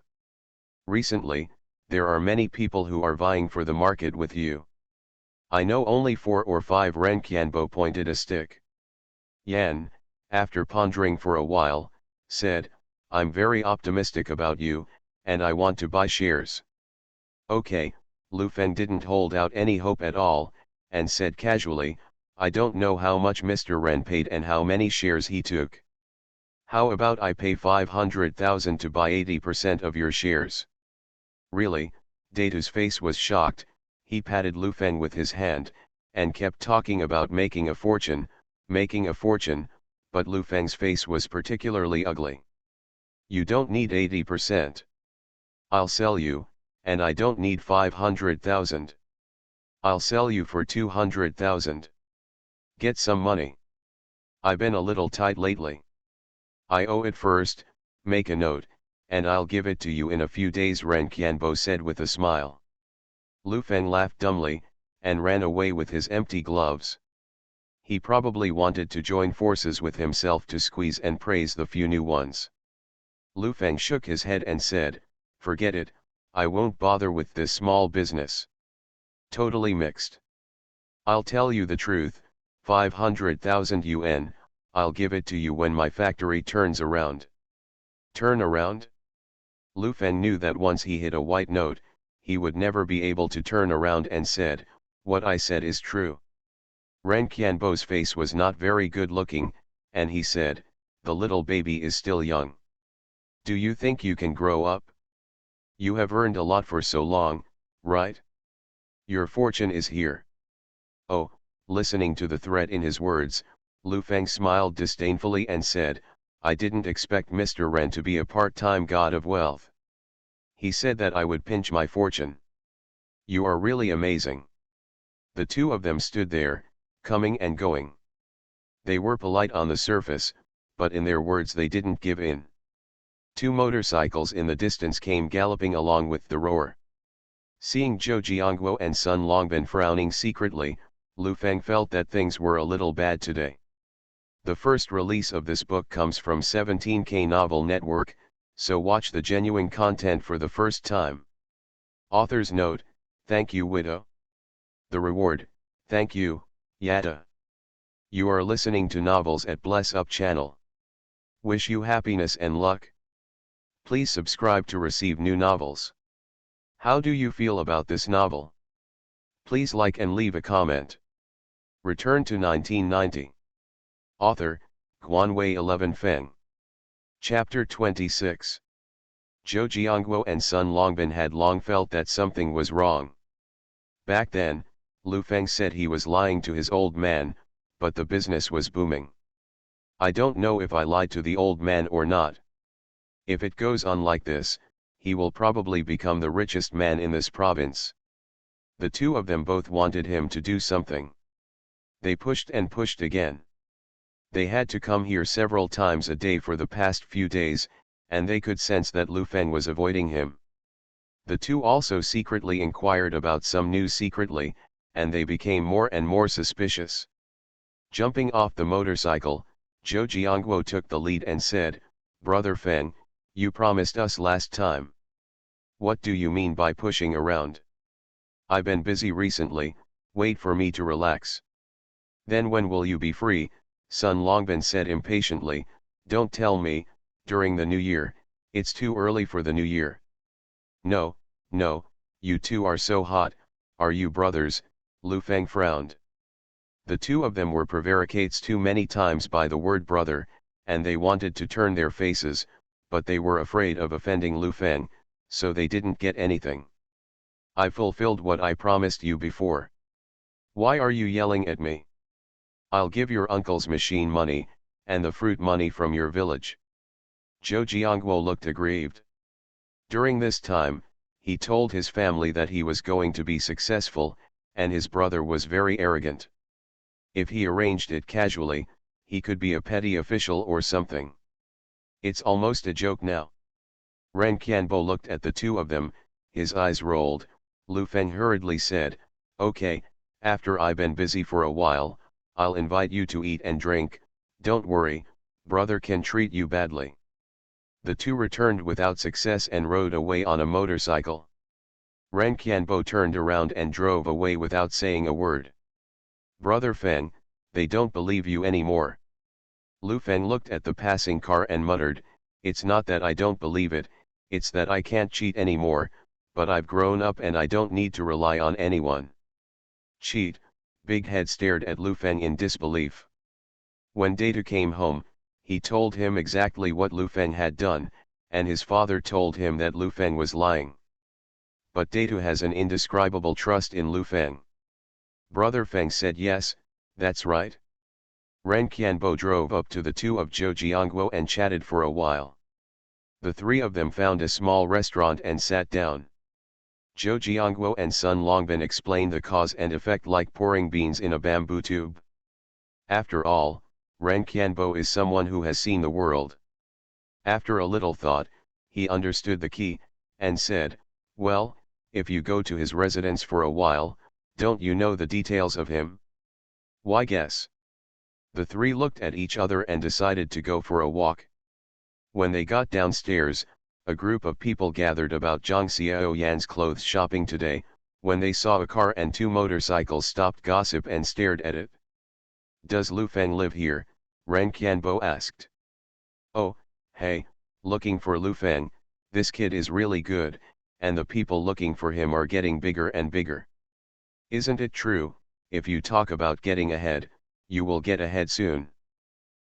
Recently, there are many people who are vying for the market with you. I know only 4 or 5. Ren Qianbo pointed a stick. Yan, after pondering for a while, said, I'm very optimistic about you, and I want to buy shares. Okay, Lu Feng didn't hold out any hope at all, and said casually, I don't know how much Mr. Ren paid and how many shares he took. How about I pay 500,000 to buy 80% of your shares? Really? Data's face was shocked. He patted Lu Feng with his hand, and kept talking about making a fortune, but Lu Feng's face was particularly ugly. You don't need 80%. I'll sell you, and I don't need 500,000. I'll sell you for 200,000. Get some money. I've been a little tight lately. I owe it first, make a note, and I'll give it to you in a few days, Ren Qianbo said with a smile. Lu Feng laughed dumbly, and ran away with his empty gloves. He probably wanted to join forces with himself to squeeze and praise the few new ones. Lu Feng shook his head and said, "Forget it, I won't bother with this small business. Totally mixed. I'll tell you the truth, 500,000 yuan, I'll give it to you when my factory turns around." Turn around? Lu Feng knew that once he hit a white note, he would never be able to turn around, and said, "What I said is true." Ren Qianbo's face was not very good looking, and he said, "The little baby is still young. Do you think you can grow up? You have earned a lot for so long, right? Your fortune is here." Oh, listening to the threat in his words, Lu Feng smiled disdainfully and said, "I didn't expect Mr. Ren to be a part-time god of wealth. He said that I would pinch my fortune. You are really amazing." The two of them stood there, coming and going. They were polite on the surface, but in their words they didn't give in. Two motorcycles in the distance came galloping along with the roar. Seeing Zhou Jiangguo and Sun Longbin frowning secretly, Lu Feng felt that things were a little bad today. The first release of this book comes from 17K Novel Network, so watch the genuine content for the first time. Author's note: thank you, Widow. The reward: thank you, Yada. You are listening to novels at Bless Up channel. Wish you happiness and luck. Please subscribe to receive new novels. How do you feel about this novel? Please like and leave a comment. Return to 1990. Author, Guanwei 11 Feng. Chapter 26. Zhou Jiangguo and Sun Longbin had long felt that something was wrong. Back then, Lu Feng said he was lying to his old man, but the business was booming. "I don't know if I lied to the old man or not. If it goes on like this, he will probably become the richest man in this province." The two of them both wanted him to do something. They pushed and pushed again. They had to come here several times a day for the past few days, and they could sense that Lu Feng was avoiding him. The two also secretly inquired about some news secretly, and they became more and more suspicious. Jumping off the motorcycle, Zhou Jiangguo took the lead and said, "Brother Feng, you promised us last time. What do you mean by pushing around? I've been busy recently, wait for me to relax." "Then when will you be free?" Sun Longbin said impatiently. "Don't tell me, during the new year, it's too early for the new year." No, you two are so hot, are you brothers?" Lu Feng frowned. The two of them were prevaricates too many times by the word brother, and they wanted to turn their faces, but they were afraid of offending Lu Feng, so they didn't get anything. "I fulfilled what I promised you before. Why are you yelling at me? I'll give your uncle's machine money, and the fruit money from your village." Zhou Jiangguo looked aggrieved. During this time, he told his family that he was going to be successful, and his brother was very arrogant. If he arranged it casually, he could be a petty official or something. It's almost a joke now. Ren Qianbo looked at the two of them, his eyes rolled. Lu Feng hurriedly said, "Okay, after I've been busy for a while, I'll invite you to eat and drink. Don't worry, brother can treat you badly." The two returned without success and rode away on a motorcycle. Ren Qianbo turned around and drove away without saying a word. "Brother Feng, they don't believe you anymore." Lu Feng looked at the passing car and muttered, "It's not that I don't believe it, it's that I can't cheat anymore, but I've grown up and I don't need to rely on anyone." "Cheat?" Big Head stared at Lu Feng in disbelief. When Data came home, he told him exactly what Lu Feng had done, and his father told him that Lu Feng was lying. But Data has an indescribable trust in Lu Feng. Brother Feng said, "Yes, that's right." Ren Qianbo drove up to the two of Zhou Jiangguo and chatted for a while. The three of them found a small restaurant and sat down. Zhou Jiangguo and Sun Longbin explained the cause and effect like pouring beans in a bamboo tube. After all, Ren Qianbo is someone who has seen the world. After a little thought, he understood the key, and said, "Well, if you go to his residence for a while, don't you know the details of him?" "Why guess?" The three looked at each other and decided to go for a walk. When they got downstairs, a group of people gathered about Zhang Xiaoyan's clothes shopping today. When they saw a car and two motorcycles, stopped gossip and stared at it. "Does Lu Feng live here?" Ren Qianbo asked. "Oh, hey, looking for Lu Feng, this kid is really good, and the people looking for him are getting bigger and bigger. Isn't it true, if you talk about getting ahead, you will get ahead soon?"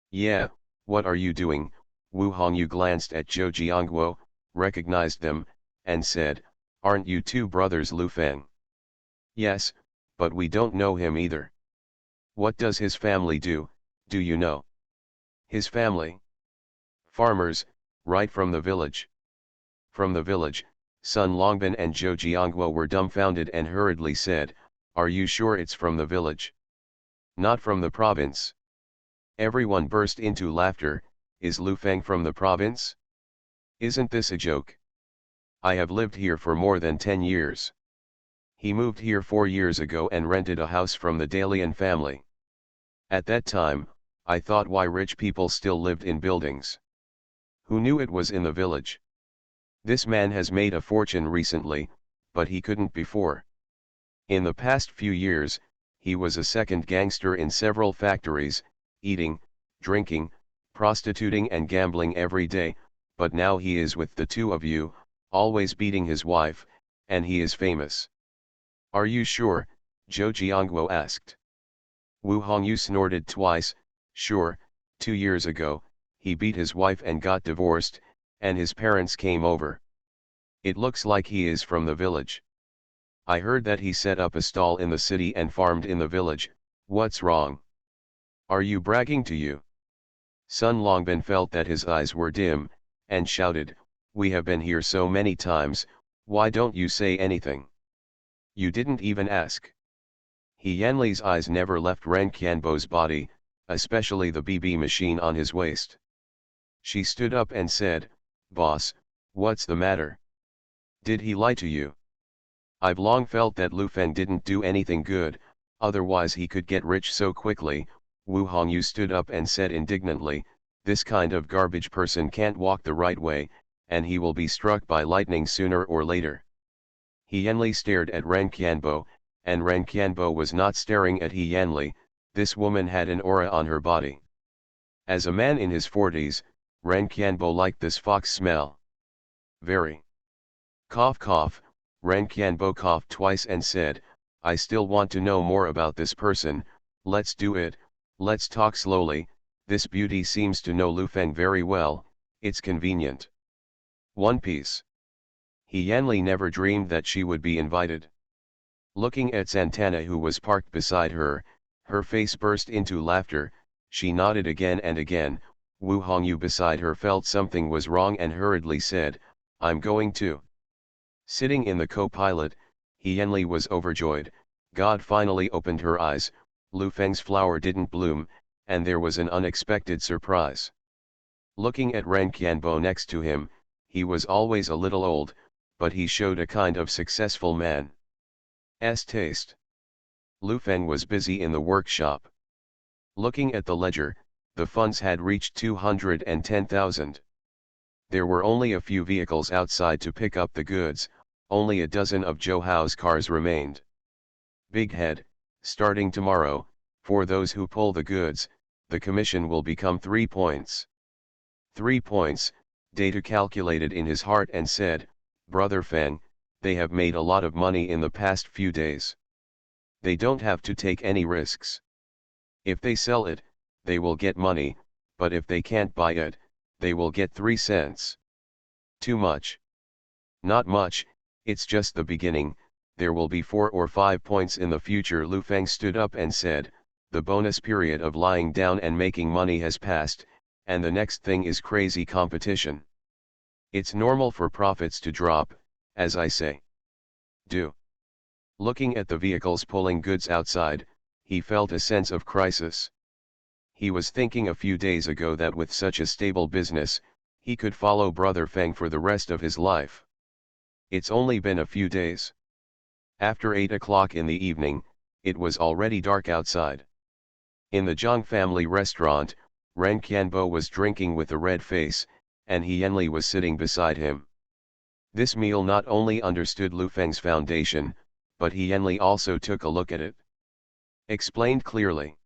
"Yeah, what are you doing?" Wu Hongyu glanced at Zhou Jiangguo, recognized them, and said, "Aren't you two brothers Lu Feng?" "Yes, but we don't know him either." "What does his family do, do you know?" "His family? Farmers, right from the village." From the village, Sun Longbin and Zhou Jiangguo were dumbfounded and hurriedly said, "Are you sure it's from the village? Not from the province?" Everyone burst into laughter. "Is Lu Feng from the province? Isn't this a joke? I have lived here for more than 10 years. He moved here 4 years ago and rented a house from the Dalian family. At that time, I thought why rich people still lived in buildings. Who knew it was in the village? This man has made a fortune recently, but he couldn't before. In the past few years, he was a second gangster in several factories, eating, drinking, prostituting and gambling every day, but now he is with the two of you, always beating his wife, and he is famous." "Are you sure?" Zhou Jiangguo asked. Wu Hongyu snorted twice. "Sure, 2 years ago, he beat his wife and got divorced, and his parents came over. It looks like he is from the village. I heard that he set up a stall in the city and farmed in the village. What's wrong? Are you bragging to you?" Sun Longbin felt that his eyes were dim, and shouted, "We have been here so many times, why don't you say anything? You didn't even ask." He Yanli's eyes never left Ren Qianbo's body, especially the BB machine on his waist. She stood up and said, "Boss, what's the matter? Did he lie to you? I've long felt that Lu Feng didn't do anything good, otherwise he could get rich so quickly." Wu Hongyu stood up and said indignantly, "This kind of garbage person can't walk the right way, and he will be struck by lightning sooner or later." He Yanli stared at Ren Qianbo, and Ren Qianbo was not staring at He Yanli. This woman had an aura on her body. As a man in his 40s, Ren Qianbo liked this fox smell. Very. Cough cough, Ren Qianbo coughed twice and said, "I still want to know more about this person. Let's do it. Let's talk slowly. This beauty seems to know Lu Feng very well, it's convenient." One Piece. He Yanli never dreamed that she would be invited. Looking at Santana, who was parked beside her, her face burst into laughter. She nodded again and again. Wu Hongyu beside her felt something was wrong and hurriedly said, "I'm going to." Sitting in the co-pilot, He Yanli was overjoyed. God finally opened her eyes. Lu Feng's flower didn't bloom, and there was an unexpected surprise. Looking at Ren Qianbo next to him, he was always a little old, but he showed a kind of successful man's taste. Lu Feng was busy in the workshop. Looking at the ledger, the funds had reached 210,000. There were only a few vehicles outside to pick up the goods, only a dozen of Zhou Hao's cars remained. "Big head, starting tomorrow, for those who pull the goods, the commission will become 3 points. 3 points, Data calculated in his heart and said, "Brother Feng, they have made a lot of money in the past few days. They don't have to take any risks. If they sell it, they will get money, but if they can't buy it, they will get 3 cents. Too much? Not much, it's just the beginning, there will be 4 or 5 points in the future." Lu Feng stood up and said, "The bonus period of lying down and making money has passed, and the next thing is crazy competition. It's normal for profits to drop, as I say. Do." Looking at the vehicles pulling goods outside, he felt a sense of crisis. He was thinking a few days ago that with such a stable business, he could follow Brother Feng for the rest of his life. It's only been a few days. After 8 o'clock in the evening, it was already dark outside. In the Zhang family restaurant, Ren Qianbo was drinking with a red face, and He Yanli was sitting beside him. This meal not only understood Lu Feng's foundation, but He Yanli also took a look at it. Explained clearly.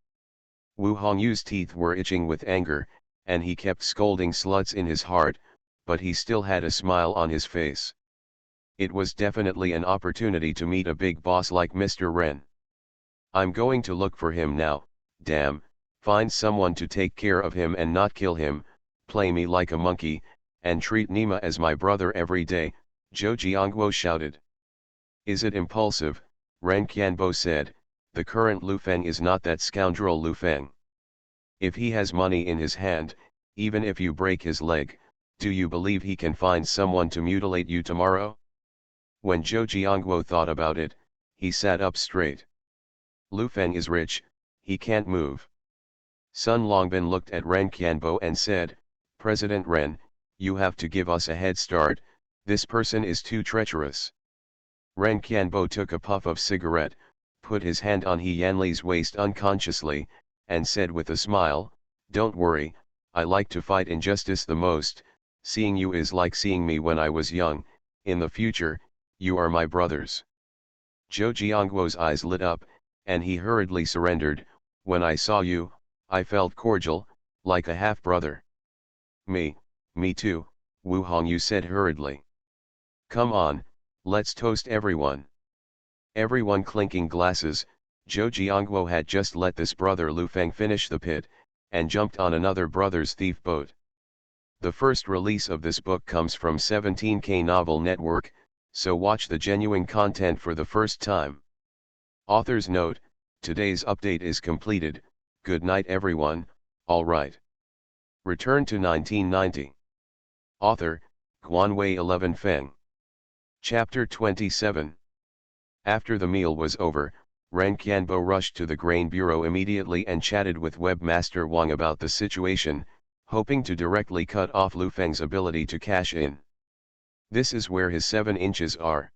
Wu Hongyu's teeth were itching with anger, and he kept scolding sluts in his heart, but he still had a smile on his face. It was definitely an opportunity to meet a big boss like Mr. Ren. I'm going to look for him now, damn, find someone to take care of him and not kill him, play me like a monkey, and treat Nima as my brother every day, Zhou Jiangguo shouted. Is it impulsive? Ren Qianbo said, the current Lu Feng is not that scoundrel Lu Feng. If he has money in his hand, even if you break his leg, do you believe he can find someone to mutilate you tomorrow? When Zhou Jiangguo thought about it, he sat up straight. Lu Feng is rich, he can't move. Sun Longbin looked at Ren Qianbo and said, President Ren, you have to give us a head start, this person is too treacherous. Ren Qianbo took a puff of cigarette, put his hand on He Yanli's waist unconsciously, and said with a smile, don't worry, I like to fight injustice the most, seeing you is like seeing me when I was young, in the future, you are my brothers. Zhou Jiangguo's eyes lit up, and he hurriedly surrendered, when I saw you, I felt cordial, like a half-brother. Me too, Wu Hongyu said hurriedly. Come on, let's toast everyone. Everyone clinking glasses. Zhou Jiangguo had just let this brother Lu Feng finish the pit, and jumped on another brother's thief boat. The first release of this book comes from 17K Novel Network, so watch the genuine content for the first time. Author's note, today's update is completed, good night everyone, alright. Return to 1990. Author, Guanwei 11 Feng. Chapter 27. After the meal was over, Ren Qianbo rushed to the grain bureau immediately and chatted with Webmaster Wang about the situation, hoping to directly cut off Lu Feng's ability to cash in. This is where his 7 inches are.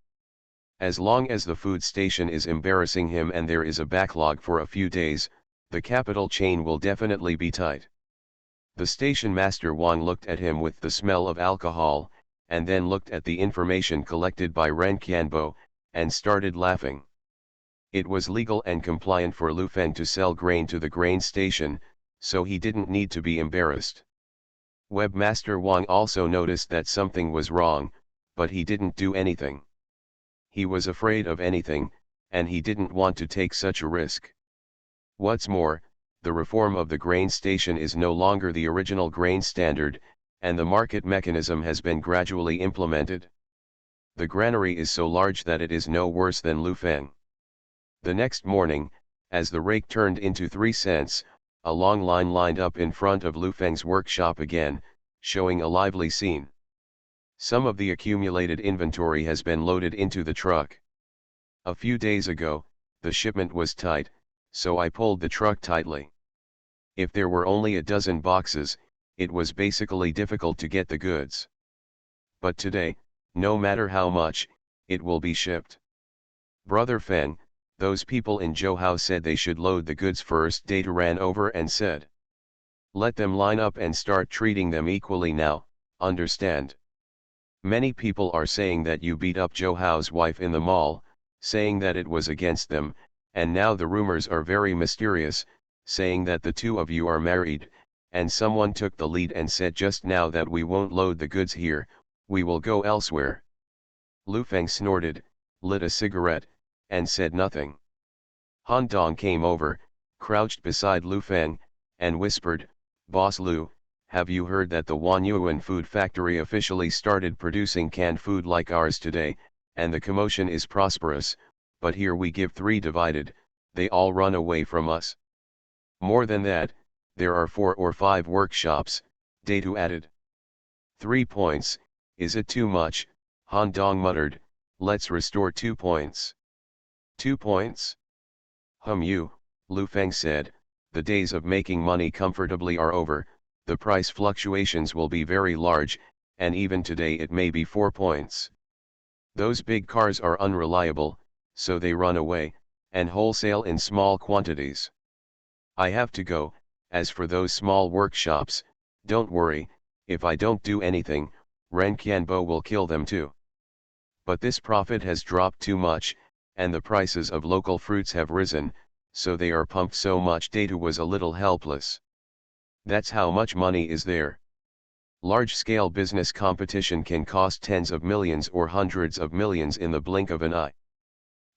As long as the food station is embarrassing him and there is a backlog for a few days, the capital chain will definitely be tight. The station master Wang looked at him with the smell of alcohol, and then looked at the information collected by Ren Qianbo, and started laughing. It was legal and compliant for Lu Feng to sell grain to the grain station, so he didn't need to be embarrassed. Webmaster Wang also noticed that something was wrong, but he didn't do anything. He was afraid of anything, and he didn't want to take such a risk. What's more, the reform of the grain station is no longer the original grain standard, and the market mechanism has been gradually implemented. The granary is so large that it is no worse than Lu Feng. The next morning, as the rake turned into 3 cents, a long line lined up in front of Lu Feng's workshop again, showing a lively scene. Some of the accumulated inventory has been loaded into the truck. A few days ago, the shipment was tight, so I pulled the truck tightly. If there were only a dozen boxes, it was basically difficult to get the goods. But today, no matter how much, it will be shipped. Brother Feng, those people in Zhouhao said they should load the goods first. Data ran over and said. Let them line up and start treating them equally now, understand? Many people are saying that you beat up Zhouhao's wife in the mall, saying that it was against them, and now the rumors are very mysterious, saying that the two of you are married, and someone took the lead and said just now that we won't load the goods here, we will go elsewhere. Lu Feng snorted, lit a cigarette, and said nothing. Han Dong came over, crouched beside Lu Feng, and whispered, Boss Lu, have you heard that the Wanyuan food factory officially started producing canned food like ours today, and the commotion is prosperous, but here we give 3 divided, they all run away from us. More than that, there are 4 or 5 workshops, Datu added. 3 points, is it too much? Han Dong muttered, let's restore 2 points. 2 points? Lu Feng said, the days of making money comfortably are over, the price fluctuations will be very large, and even today it may be 4 points. Those big cars are unreliable, so they run away, and wholesale in small quantities. I have to go, as for those small workshops, don't worry, if I don't do anything, Ren Qianbo will kill them too. But this profit has dropped too much, and the prices of local fruits have risen, so they are pumped so much. Data was a little helpless. That's how much money is there. Large-scale business competition can cost tens of millions or hundreds of millions in the blink of an eye.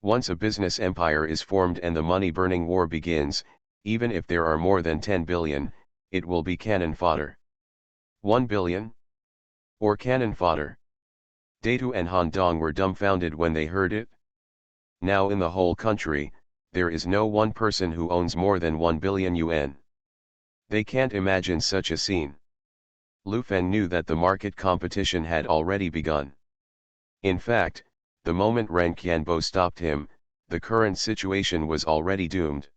Once a business empire is formed and the money-burning war begins, even if there are more than 10 billion, it will be cannon fodder. 1 billion? Or cannon fodder? Datu and Han Dong were dumbfounded when they heard it. Now in the whole country, there is no one person who owns more than 1 billion yuan. They can't imagine such a scene. Lu Feng knew that the market competition had already begun. In fact, the moment Ren Qianbo stopped him, the current situation was already doomed.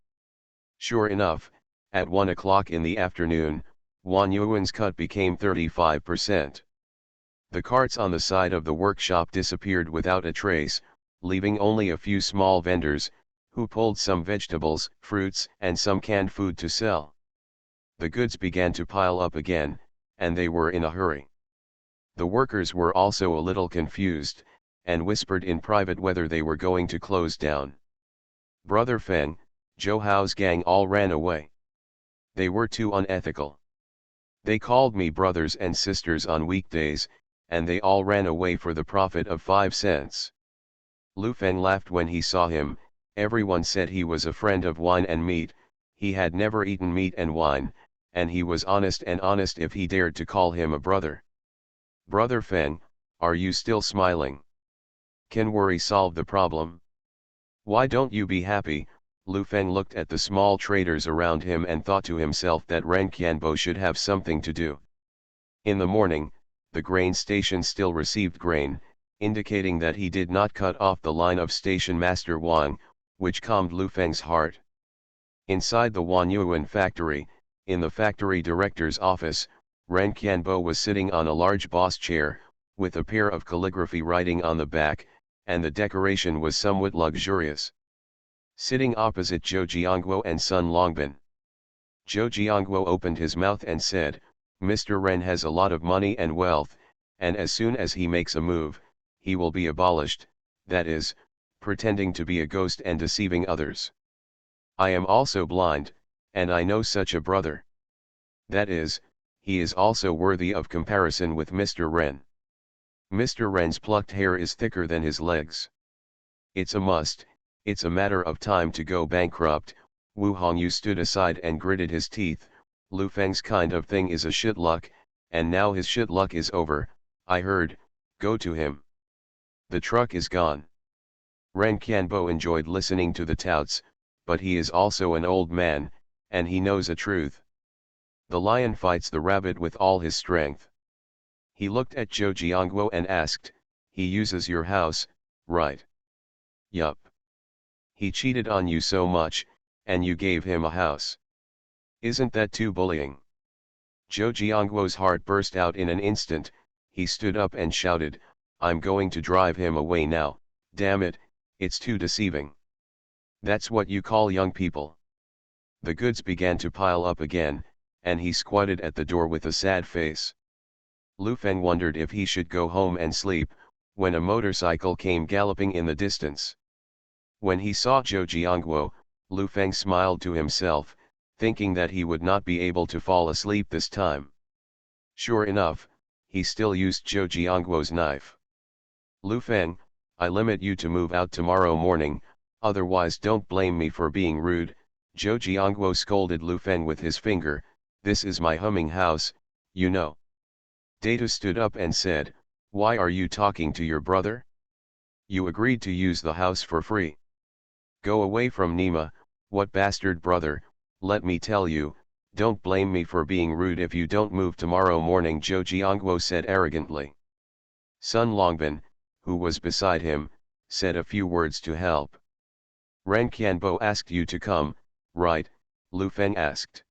Sure enough, at 1 o'clock in the afternoon, Wan Yuan's cut became 35%. The carts on the side of the workshop disappeared without a trace, leaving only a few small vendors, who pulled some vegetables, fruits, and some canned food to sell. The goods began to pile up again, and they were in a hurry. The workers were also a little confused, and whispered in private whether they were going to close down. Brother Feng, Zhou Hao's gang all ran away. They were too unethical. They called me brothers and sisters on weekdays, and they all ran away for the profit of 5 cents. Lu Feng laughed when he saw him. Everyone said he was a friend of wine and meat. He had never eaten meat and wine, and he was honest if he dared to call him a brother. Brother Feng, are you still smiling? Can worry solve the problem? Why don't you be happy? Lu Feng looked at the small traders around him and thought to himself that Ren Qianbo should have something to do. In the morning, the grain station still received grain, indicating that he did not cut off the line of station master Wang, which calmed Lu Feng's heart. Inside the Wan Yuan factory, in the factory director's office, Ren Qianbo was sitting on a large boss chair, with a pair of calligraphy writing on the back, and the decoration was somewhat luxurious. Sitting opposite Zhou Jiangguo and Sun Longbin. Zhou Jiangguo opened his mouth and said, Mr. Ren has a lot of money and wealth, and as soon as he makes a move, he will be abolished, that is, pretending to be a ghost and deceiving others. I am also blind, and I know such a brother. That is, he is also worthy of comparison with Mr. Ren. Mr. Ren's plucked hair is thicker than his legs. It's a must, it's a matter of time to go bankrupt. Wu Hongyu stood aside and gritted his teeth. Lu Feng's kind of thing is a shit luck, and now his shit luck is over. I heard, go to him. The truck is gone. Ren Qianbo enjoyed listening to the touts, but he is also an old man, and he knows a truth. The lion fights the rabbit with all his strength. He looked at Zhou Jiangguo and asked, he uses your house, right? Yup. He cheated on you so much, and you gave him a house. Isn't that too bullying? Zhou Jiangguo's heart burst out in an instant. He stood up and shouted, I'm going to drive him away now. Damn it, it's too deceiving. That's what you call young people. The goods began to pile up again, and he squatted at the door with a sad face. Lu Feng wondered if he should go home and sleep, when a motorcycle came galloping in the distance. When he saw Zhou Jiangguo, Lu Feng smiled to himself, thinking that he would not be able to fall asleep this time. Sure enough, he still used Zhou Jiangguo's knife. Lu Feng, I limit you to move out tomorrow morning, otherwise don't blame me for being rude. Zhou Jiangguo scolded Lu Feng with his finger, this is my humming house, you know. Data stood up and said, why are you talking to your brother? You agreed to use the house for free. Go away from Nima, what bastard brother, let me tell you, don't blame me for being rude if you don't move tomorrow morning, Zhou Jiangguo said arrogantly. Sun Longbin, who was beside him, said a few words to help. Ren Qianbo asked you to come, right? Lu Feng asked.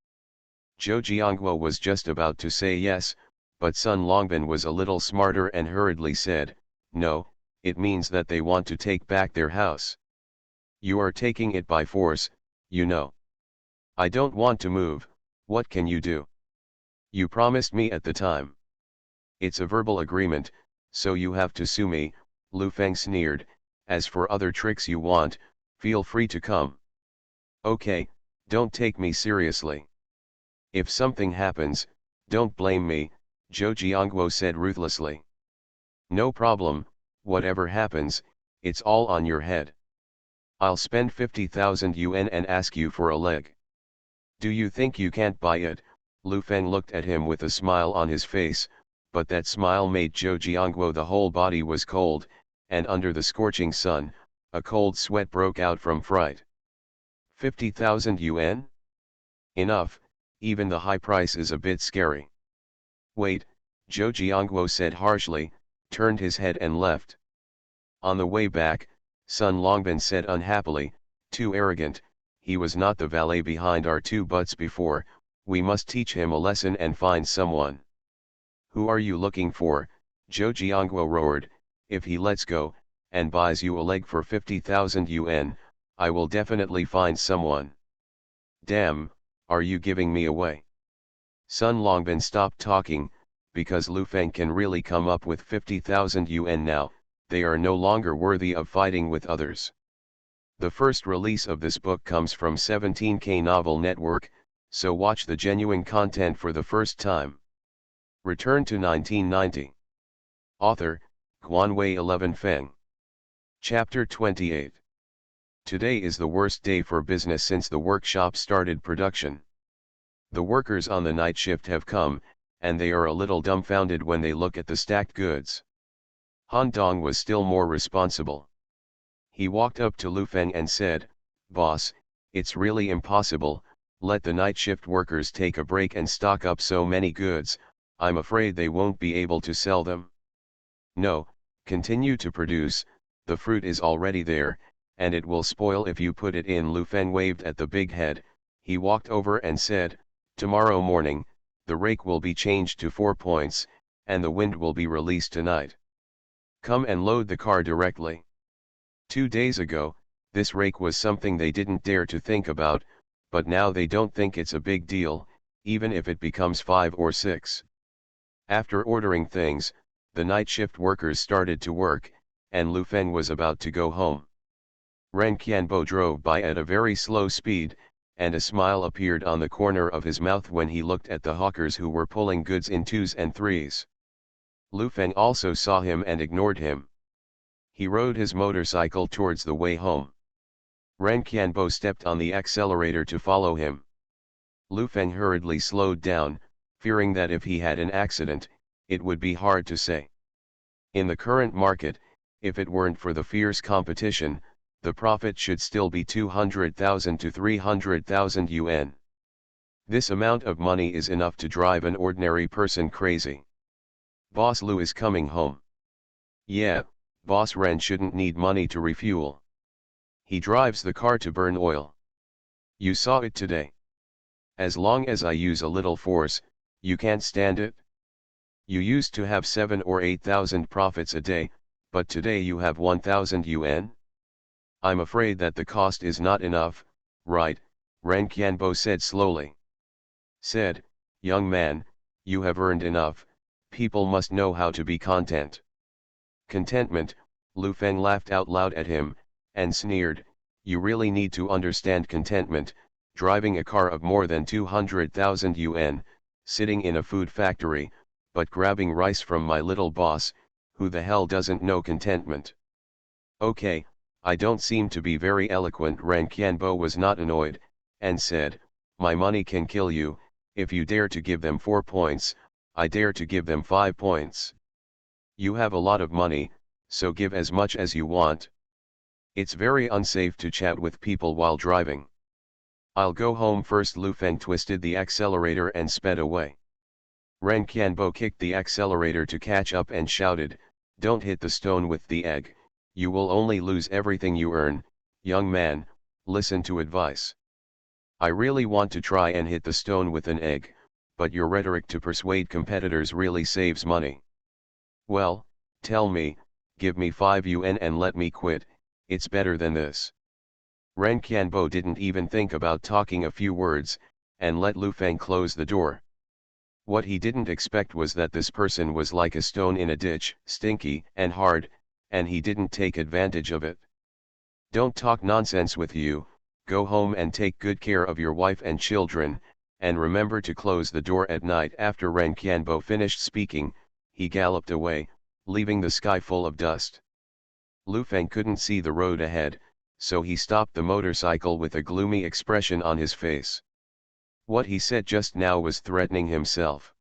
Zhou Jiangguo was just about to say yes, but Sun Longbin was a little smarter and hurriedly said, no, it means that they want to take back their house. You are taking it by force, you know. I don't want to move, what can you do? You promised me at the time. It's a verbal agreement, so you have to sue me, Lu Feng sneered. As for other tricks you want, feel free to come. Okay, don't take me seriously. If something happens, don't blame me, Zhou Jiangguo said ruthlessly. No problem, whatever happens, it's all on your head. I'll spend 50,000 yuan and ask you for a leg. Do you think you can't buy it? Lu Feng looked at him with a smile on his face, but that smile made Zhou Jiangguo the whole body was cold, and under the scorching sun, a cold sweat broke out from fright. 50,000 yuan? Enough, even the high price is a bit scary. Wait, Zhou Jiangguo said harshly, turned his head and left. On the way back, Sun Longbin said unhappily, too arrogant, he was not the valet behind our two butts before, we must teach him a lesson and find someone. Who are you looking for? Zhou Jiangguo roared, if he lets go, and buys you a leg for 50,000 yuan, I will definitely find someone. Damn, are you giving me away? Sun Longbin stopped talking, because Lu Feng can really come up with 50,000 yuan now, they are no longer worthy of fighting with others. The first release of this book comes from 17K Novel Network, so watch the genuine content for the first time. Return to 1990. Author, Guanwei 11 Feng. Chapter 28. Today is the worst day for business since the workshop started production. The workers on the night shift have come, and they are a little dumbfounded when they look at the stacked goods. Han Dong was still more responsible. He walked up to Lu Feng and said, Boss, it's really impossible, let the night shift workers take a break and stock up so many goods, I'm afraid they won't be able to sell them. No, continue to produce, the fruit is already there, and it will spoil if you put it in. Lu Feng waved at the big head, he walked over and said, tomorrow morning, the rake will be changed to 4 points, and the wind will be released tonight. Come and load the car directly. 2 days ago, this rake was something they didn't dare to think about, but now they don't think it's a big deal, even if it becomes 5 or 6. After ordering things, the night shift workers started to work, and Lu Feng was about to go home. Ren Qianbo drove by at a very slow speed, and a smile appeared on the corner of his mouth when he looked at the hawkers who were pulling goods in 2s and 3s. Lu Feng also saw him and ignored him. He rode his motorcycle towards the way home. Ren Qianbo stepped on the accelerator to follow him. Lu Feng hurriedly slowed down, fearing that if he had an accident, it would be hard to say. In the current market, if it weren't for the fierce competition, the profit should still be 200,000 to 300,000 yuan. This amount of money is enough to drive an ordinary person crazy. Boss Lu is coming home. Yeah, Boss Ren shouldn't need money to refuel. He drives the car to burn oil. You saw it today. As long as I use a little force, you can't stand it? You used to have 7 or 8,000 profits a day, but today you have 1,000 yuan? I'm afraid that the cost is not enough, right? Ren Qianbo said slowly. Said, young man, you have earned enough, people must know how to be content. Contentment, Lu Feng laughed out loud at him, and sneered, you really need to understand contentment, driving a car of more than 200,000 yuan, sitting in a food factory, but grabbing rice from my little boss, who the hell doesn't know contentment? Okay, I don't seem to be very eloquent. Ren Qianbo was not annoyed, and said, my money can kill you, if you dare to give them 4 points, I dare to give them 5 points. You have a lot of money, so give as much as you want. It's very unsafe to chat with people while driving. I'll go home first. Lu Feng twisted the accelerator and sped away. Ren Qianbo kicked the accelerator to catch up and shouted, don't hit the stone with the egg, you will only lose everything you earn. Young man, listen to advice. I really want to try and hit the stone with an egg, but your rhetoric to persuade competitors really saves money. Well, tell me, give me 5 yuan and let me quit, it's better than this. Ren Qianbo didn't even think about talking a few words, and let Lu Feng close the door. What he didn't expect was that this person was like a stone in a ditch, stinky and hard, and he didn't take advantage of it. Don't talk nonsense with you, go home and take good care of your wife and children, and remember to close the door at night. After Ren Qianbo finished speaking, he galloped away, leaving the sky full of dust. Lu Feng couldn't see the road ahead, so he stopped the motorcycle with a gloomy expression on his face. What he said just now was threatening himself.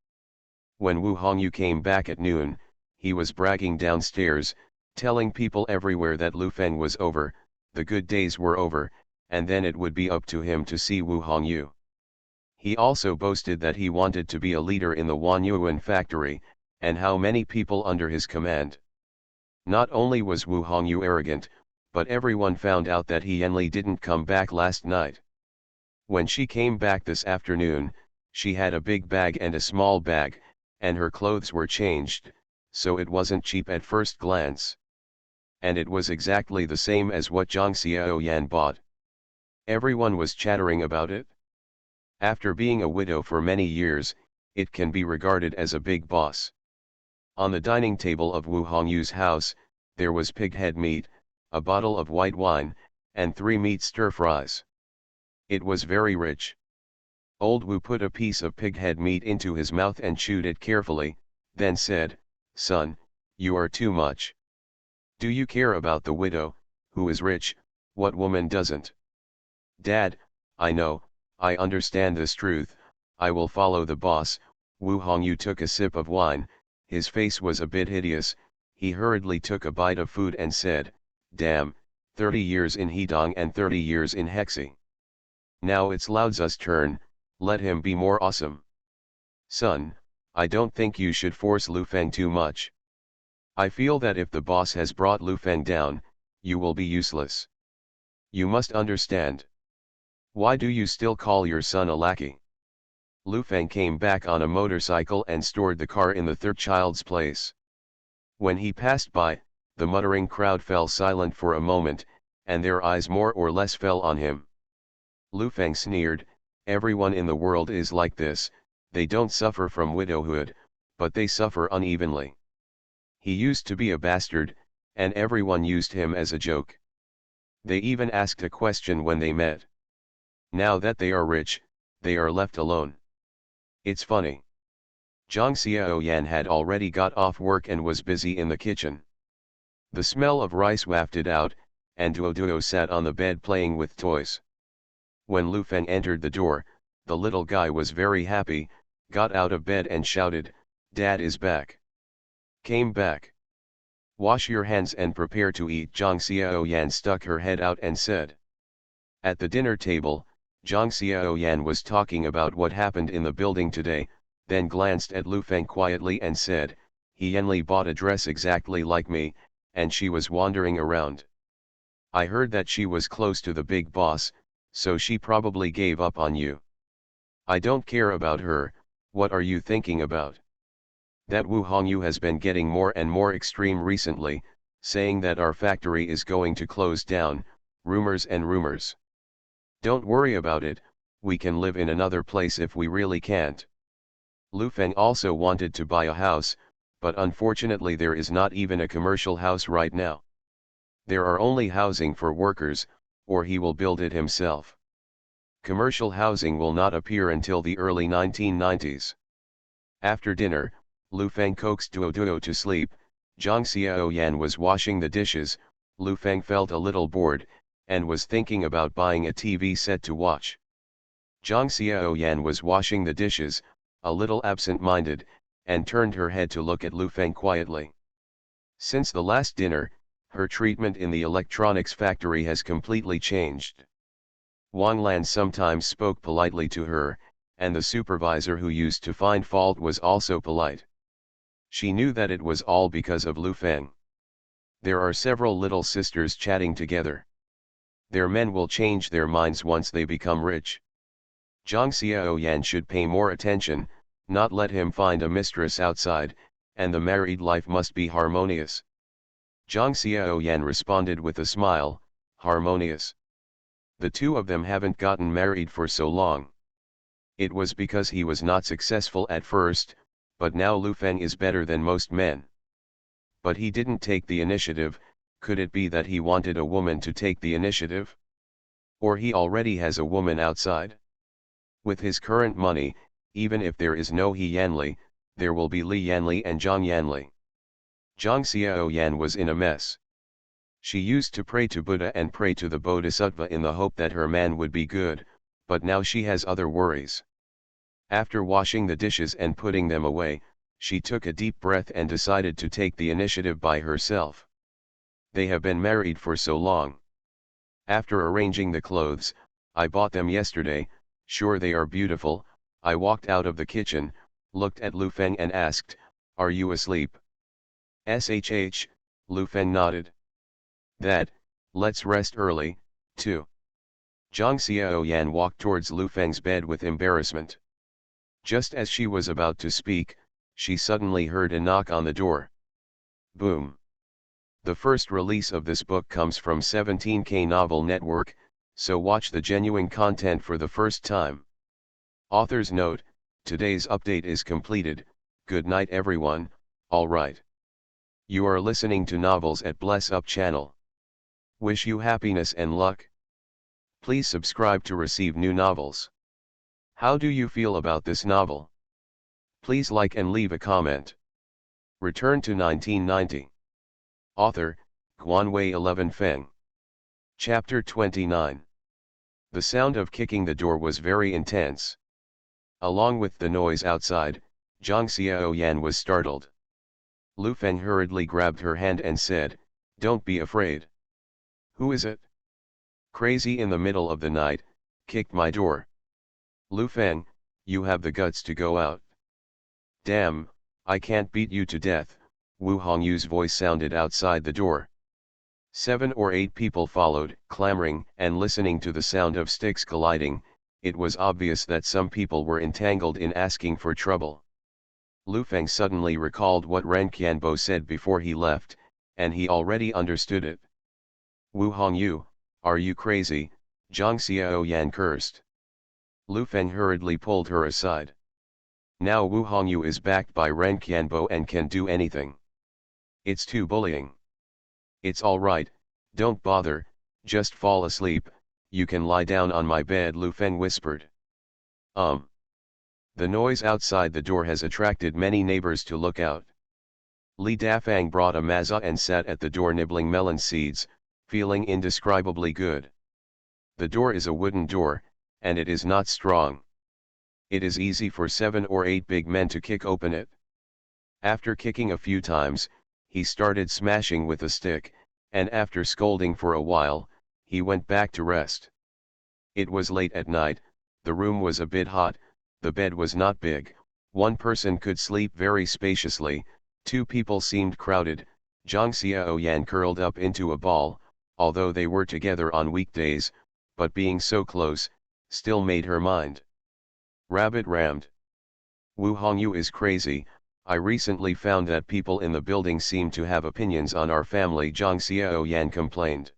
When Wu Hongyu came back at noon, he was bragging downstairs, telling people everywhere that Lu Feng was over, the good days were over, and then it would be up to him to see Wu Hongyu. He also boasted that he wanted to be a leader in the Wanyuan factory, and how many people under his command. Not only was Wu Hongyu arrogant, but everyone found out that he Yanli didn't come back last night. When she came back this afternoon, she had a big bag and a small bag, and her clothes were changed, so it wasn't cheap at first glance. And it was exactly the same as what Zhang Xiaoyan bought. Everyone was chattering about it. After being a widow for many years, it can be regarded as a big boss. On the dining table of Wu Hongyu's house, there was pig head meat, a bottle of white wine, and 3 meat stir-fries. It was very rich. Old Wu put a piece of pig head meat into his mouth and chewed it carefully, then said, "Son, you are too much. Do you care about the widow, who is rich? What woman doesn't?" "Dad, I know, I understand this truth, I will follow the boss." Wu Hongyu took a sip of wine, his face was a bit hideous, he hurriedly took a bite of food and said, "Damn, 30 years in Hedong and 30 years in Hexi. Now it's Lao Tzu's turn, let him be more awesome." "Son, I don't think you should force Lu Feng too much. I feel that if the boss has brought Lu Feng down, you will be useless. You must understand. Why do you still call your son a lackey?" Lu Feng came back on a motorcycle and stored the car in the third child's place. When he passed by, the muttering crowd fell silent for a moment, and their eyes more or less fell on him. Lu Feng sneered, "Everyone in the world is like this, they don't suffer from widowhood, but they suffer unevenly. He used to be a bastard, and everyone used him as a joke. They even asked a question when they met. Now that they are rich, they are left alone. It's funny." Zhang Xiaoyan had already got off work and was busy in the kitchen. The smell of rice wafted out, and Duoduo sat on the bed playing with toys. When Lu Feng entered the door, the little guy was very happy, got out of bed and shouted, "Dad is back. Came back. Wash your hands and prepare to eat." Zhang Xiaoyan stuck her head out and said. At the dinner table, Zhang Xiaoyan was talking about what happened in the building today, then glanced at Lu Feng quietly and said, "He Yanli bought a dress exactly like me, and she was wandering around. I heard that she was close to the big boss, so she probably gave up on you. I don't care about her, what are you thinking about?" That Wu Hongyu has been getting more and more extreme recently, saying that our factory is going to close down, rumors and rumors. Don't worry about it, we can live in another place if we really can't. Lu Feng also wanted to buy a house, but unfortunately there is not even a commercial house right now. There are only housing for workers, or he will build it himself. Commercial housing will not appear until the early 1990s. After dinner, Lu Feng coaxed Duoduo to sleep. Zhang Xiaoyan was washing the dishes. Lu Feng felt a little bored, and was thinking about buying a TV set to watch. Zhang Xiaoyan was washing the dishes, a little absent-minded, and turned her head to look at Lu Feng quietly. Since the last dinner, her treatment in the electronics factory has completely changed. Wang Lan sometimes spoke politely to her, and the supervisor who used to find fault was also polite. She knew that it was all because of Lu Feng. There are several little sisters chatting together. Their men will change their minds once they become rich. Zhang Xiaoyan should pay more attention, not let him find a mistress outside, and the married life must be harmonious. Zhang Xiaoyan responded with a smile, "Harmonious? The two of them haven't gotten married for so long. It was because he was not successful at first, but now Lu Feng is better than most men. But he didn't take the initiative. Could it be that he wanted a woman to take the initiative? Or he already has a woman outside? With his current money, even if there is no He Yanli, there will be Li Yanli and Zhang Yanli. Zhang Xiao Yan was in a mess. She used to pray to Buddha and pray to the Bodhisattva in the hope that her man would be good, but now she has other worries. After washing the dishes and putting them away, she took a deep breath and decided to take the initiative by herself. They have been married for so long. After arranging the clothes, I bought them yesterday, sure they are beautiful. I walked out of the kitchen, looked at Lu Feng and asked, "Are you asleep?" "SHH, Lu Feng nodded. "That, let's rest early, too." Zhang Xiaoyan walked towards Lu Feng's bed with embarrassment. Just as she was about to speak, she suddenly heard a knock on the door. Boom. The first release of this book comes from 17K Novel Network, so watch the genuine content for the first time. Author's note: today's update is completed. Good night everyone. Alright. You are listening to novels at Bless Up channel. Wish you happiness and luck. Please subscribe to receive new novels. How do you feel about this novel? Please like and leave a comment. Return to 1990. Author, Guanwei 11 Feng. Chapter 29. The sound of kicking the door was very intense. Along with the noise outside, Zhang Xiaoyan was startled. Lu Feng hurriedly grabbed her hand and said, "Don't be afraid." "Who is it?" "Crazy in the middle of the night, kicked my door." "Lu Feng, you have the guts to go out." "Damn, I can't beat you to death," Wu Hongyu's voice sounded outside the door. 7 or 8 people followed, clamoring and listening to the sound of sticks colliding. It was obvious that some people were entangled in asking for trouble. Lu Feng suddenly recalled what Ren Qianbo said before he left, and he already understood it. "Wu Hongyu, are you crazy?" Zhang Xiaoyan cursed. Lu Feng hurriedly pulled her aside. Now Wu Hongyu is backed by Ren Qianbo and can do anything. It's too bullying. "It's alright, don't bother, just fall asleep, you can lie down on my bed," Lu Feng whispered. The noise outside the door has attracted many neighbors to look out. Li Dafang brought a maza and sat at the door nibbling melon seeds, feeling indescribably good. The door is a wooden door, and it is not strong. It is easy for 7 or 8 big men to kick open it. After kicking a few times, he started smashing with a stick, and after scolding for a while, he went back to rest. It was late at night, the room was a bit hot, the bed was not big, one person could sleep very spaciously, 2 people seemed crowded. Zhang Xiaoyan curled up into a ball, although they were together on weekdays, but being so close, still made her mind. Rabbit rammed. "Wu Hongyu is crazy. I recently found that people in the building seem to have opinions on our family," Zhang Xiaoyan complained.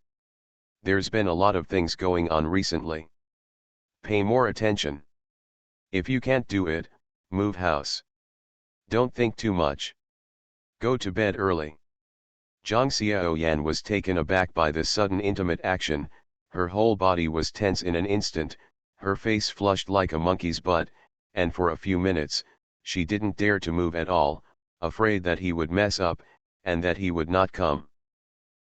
"There's been a lot of things going on recently. Pay more attention. If you can't do it, move house. Don't think too much. Go to bed early." Zhang Xiaoyan was taken aback by this sudden intimate action. Her whole body was tense in an instant, her face flushed like a monkey's butt, and for a few minutes, she didn't dare to move at all, afraid that he would mess up, and that he would not come.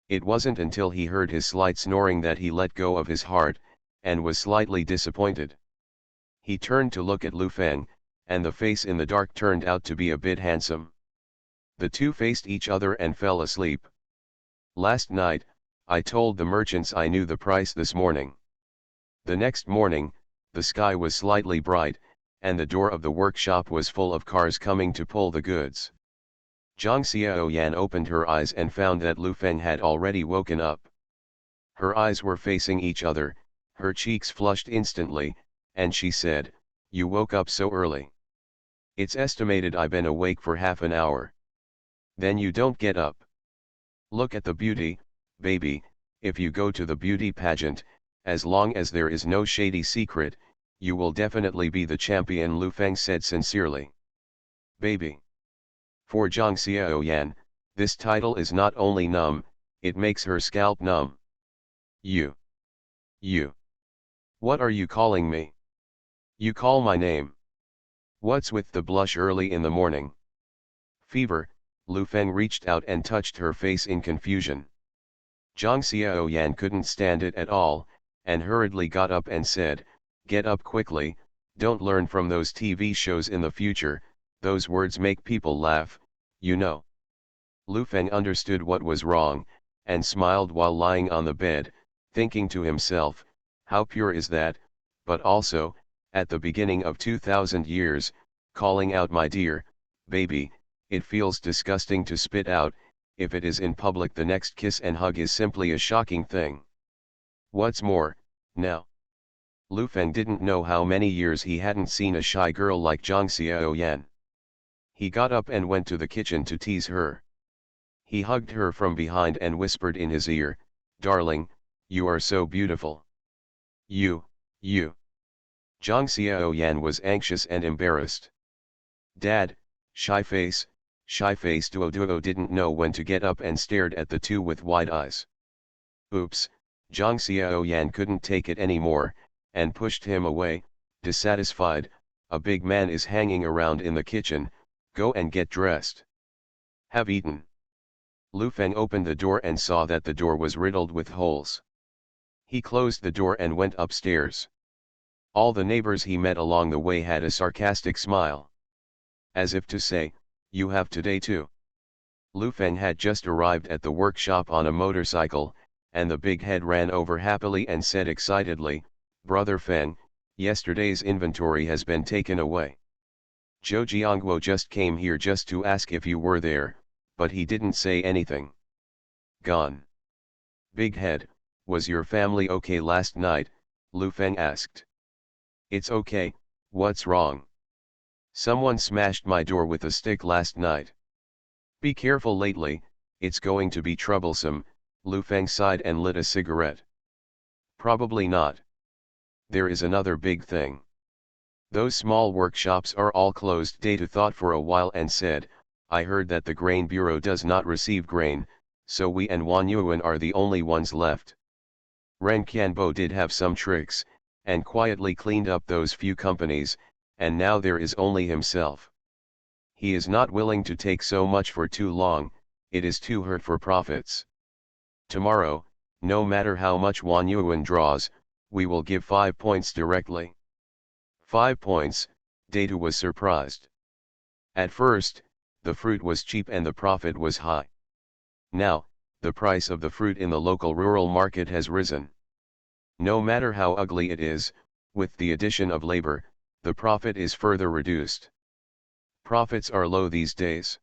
It wasn't until he heard his slight snoring that he let go of his heart, and was slightly disappointed. He turned to look at Lu Feng, and the face in the dark turned out to be a bit handsome. The two faced each other and fell asleep. "Last night, I told the merchants I knew the price this morning." The next morning, the sky was slightly bright, and the door of the workshop was full of cars coming to pull the goods. Zhang Xiaoyan opened her eyes and found that Lu Feng had already woken up. Her eyes were facing each other, her cheeks flushed instantly, and she said, "You woke up so early. It's estimated I've been awake for half an hour. Then you don't get up. Look at the beauty, baby, if you go to the beauty pageant, as long as there is no shady secret, you will definitely be the champion, Lu Feng said sincerely. Baby. For Zhang Xiaoyan, this title is not only numb, it makes her scalp numb. You. What are you calling me? You call my name. What's with the blush early in the morning? Fever, Lu Feng reached out and touched her face in confusion. Zhang Xiaoyan couldn't stand it at all, and hurriedly got up and said, "Get up quickly, don't learn from those TV shows in the future, those words make people laugh, you know." Lu Feng understood what was wrong, and smiled while lying on the bed, thinking to himself, how pure is that, but also, at the beginning of 2000 years, calling out my dear, baby, it feels disgusting to spit out, if it is in public the next kiss and hug is simply a shocking thing. What's more, now? Lu Feng didn't know how many years he hadn't seen a shy girl like Zhang Xiaoyan. He got up and went to the kitchen to tease her. He hugged her from behind and whispered in his ear, "Darling, you are so beautiful." You. Zhang Xiaoyan was anxious and embarrassed. Dad, shy face Duo didn't know when to get up and stared at the two with wide eyes. Oops, Zhang Xiaoyan couldn't take it anymore, and pushed him away, dissatisfied. A big man is hanging around in the kitchen, go and get dressed. Have eaten. Lu Feng opened the door and saw that the door was riddled with holes. He closed the door and went upstairs. All the neighbors he met along the way had a sarcastic smile. As if to say, you have today too. Lu Feng had just arrived at the workshop on a motorcycle, and the big head ran over happily and said excitedly, "Brother Feng, yesterday's inventory has been taken away. Zhou Jiangguo just came here just to ask if you were there, but he didn't say anything." Gone. Big head, was your family okay last night? Lu Feng asked. It's okay, what's wrong? Someone smashed my door with a stick last night. Be careful lately, it's going to be troublesome, Lu Feng sighed and lit a cigarette. Probably not. There is another big thing. Those small workshops are all closed. Data thought for a while and said, I heard that the Grain Bureau does not receive grain, so we and Wan Yuan are the only ones left. Ren Qianbo did have some tricks, and quietly cleaned up those few companies, and now there is only himself. He is not willing to take so much for too long, it is too hurt for profits. Tomorrow, no matter how much Wan Yuan draws, we will give 5 points directly. 5 points, Data was surprised. At first, the fruit was cheap and the profit was high. Now, the price of the fruit in the local rural market has risen. No matter how ugly it is, with the addition of labor, the profit is further reduced. Profits are low these days.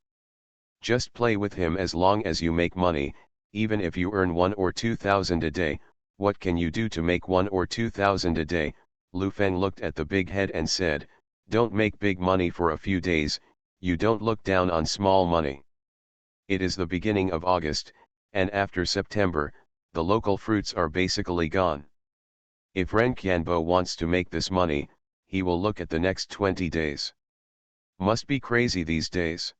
Just play with him as long as you make money, even if you earn 1 or 2,000 a day. What can you do to make 1 or 2,000 a day? Lu Feng looked at the big head and said, don't make big money for a few days, you don't look down on small money. It is the beginning of August, and after September, the local fruits are basically gone. If Ren Qianbo wants to make this money, he will look at the next 20 days. Must be crazy these days.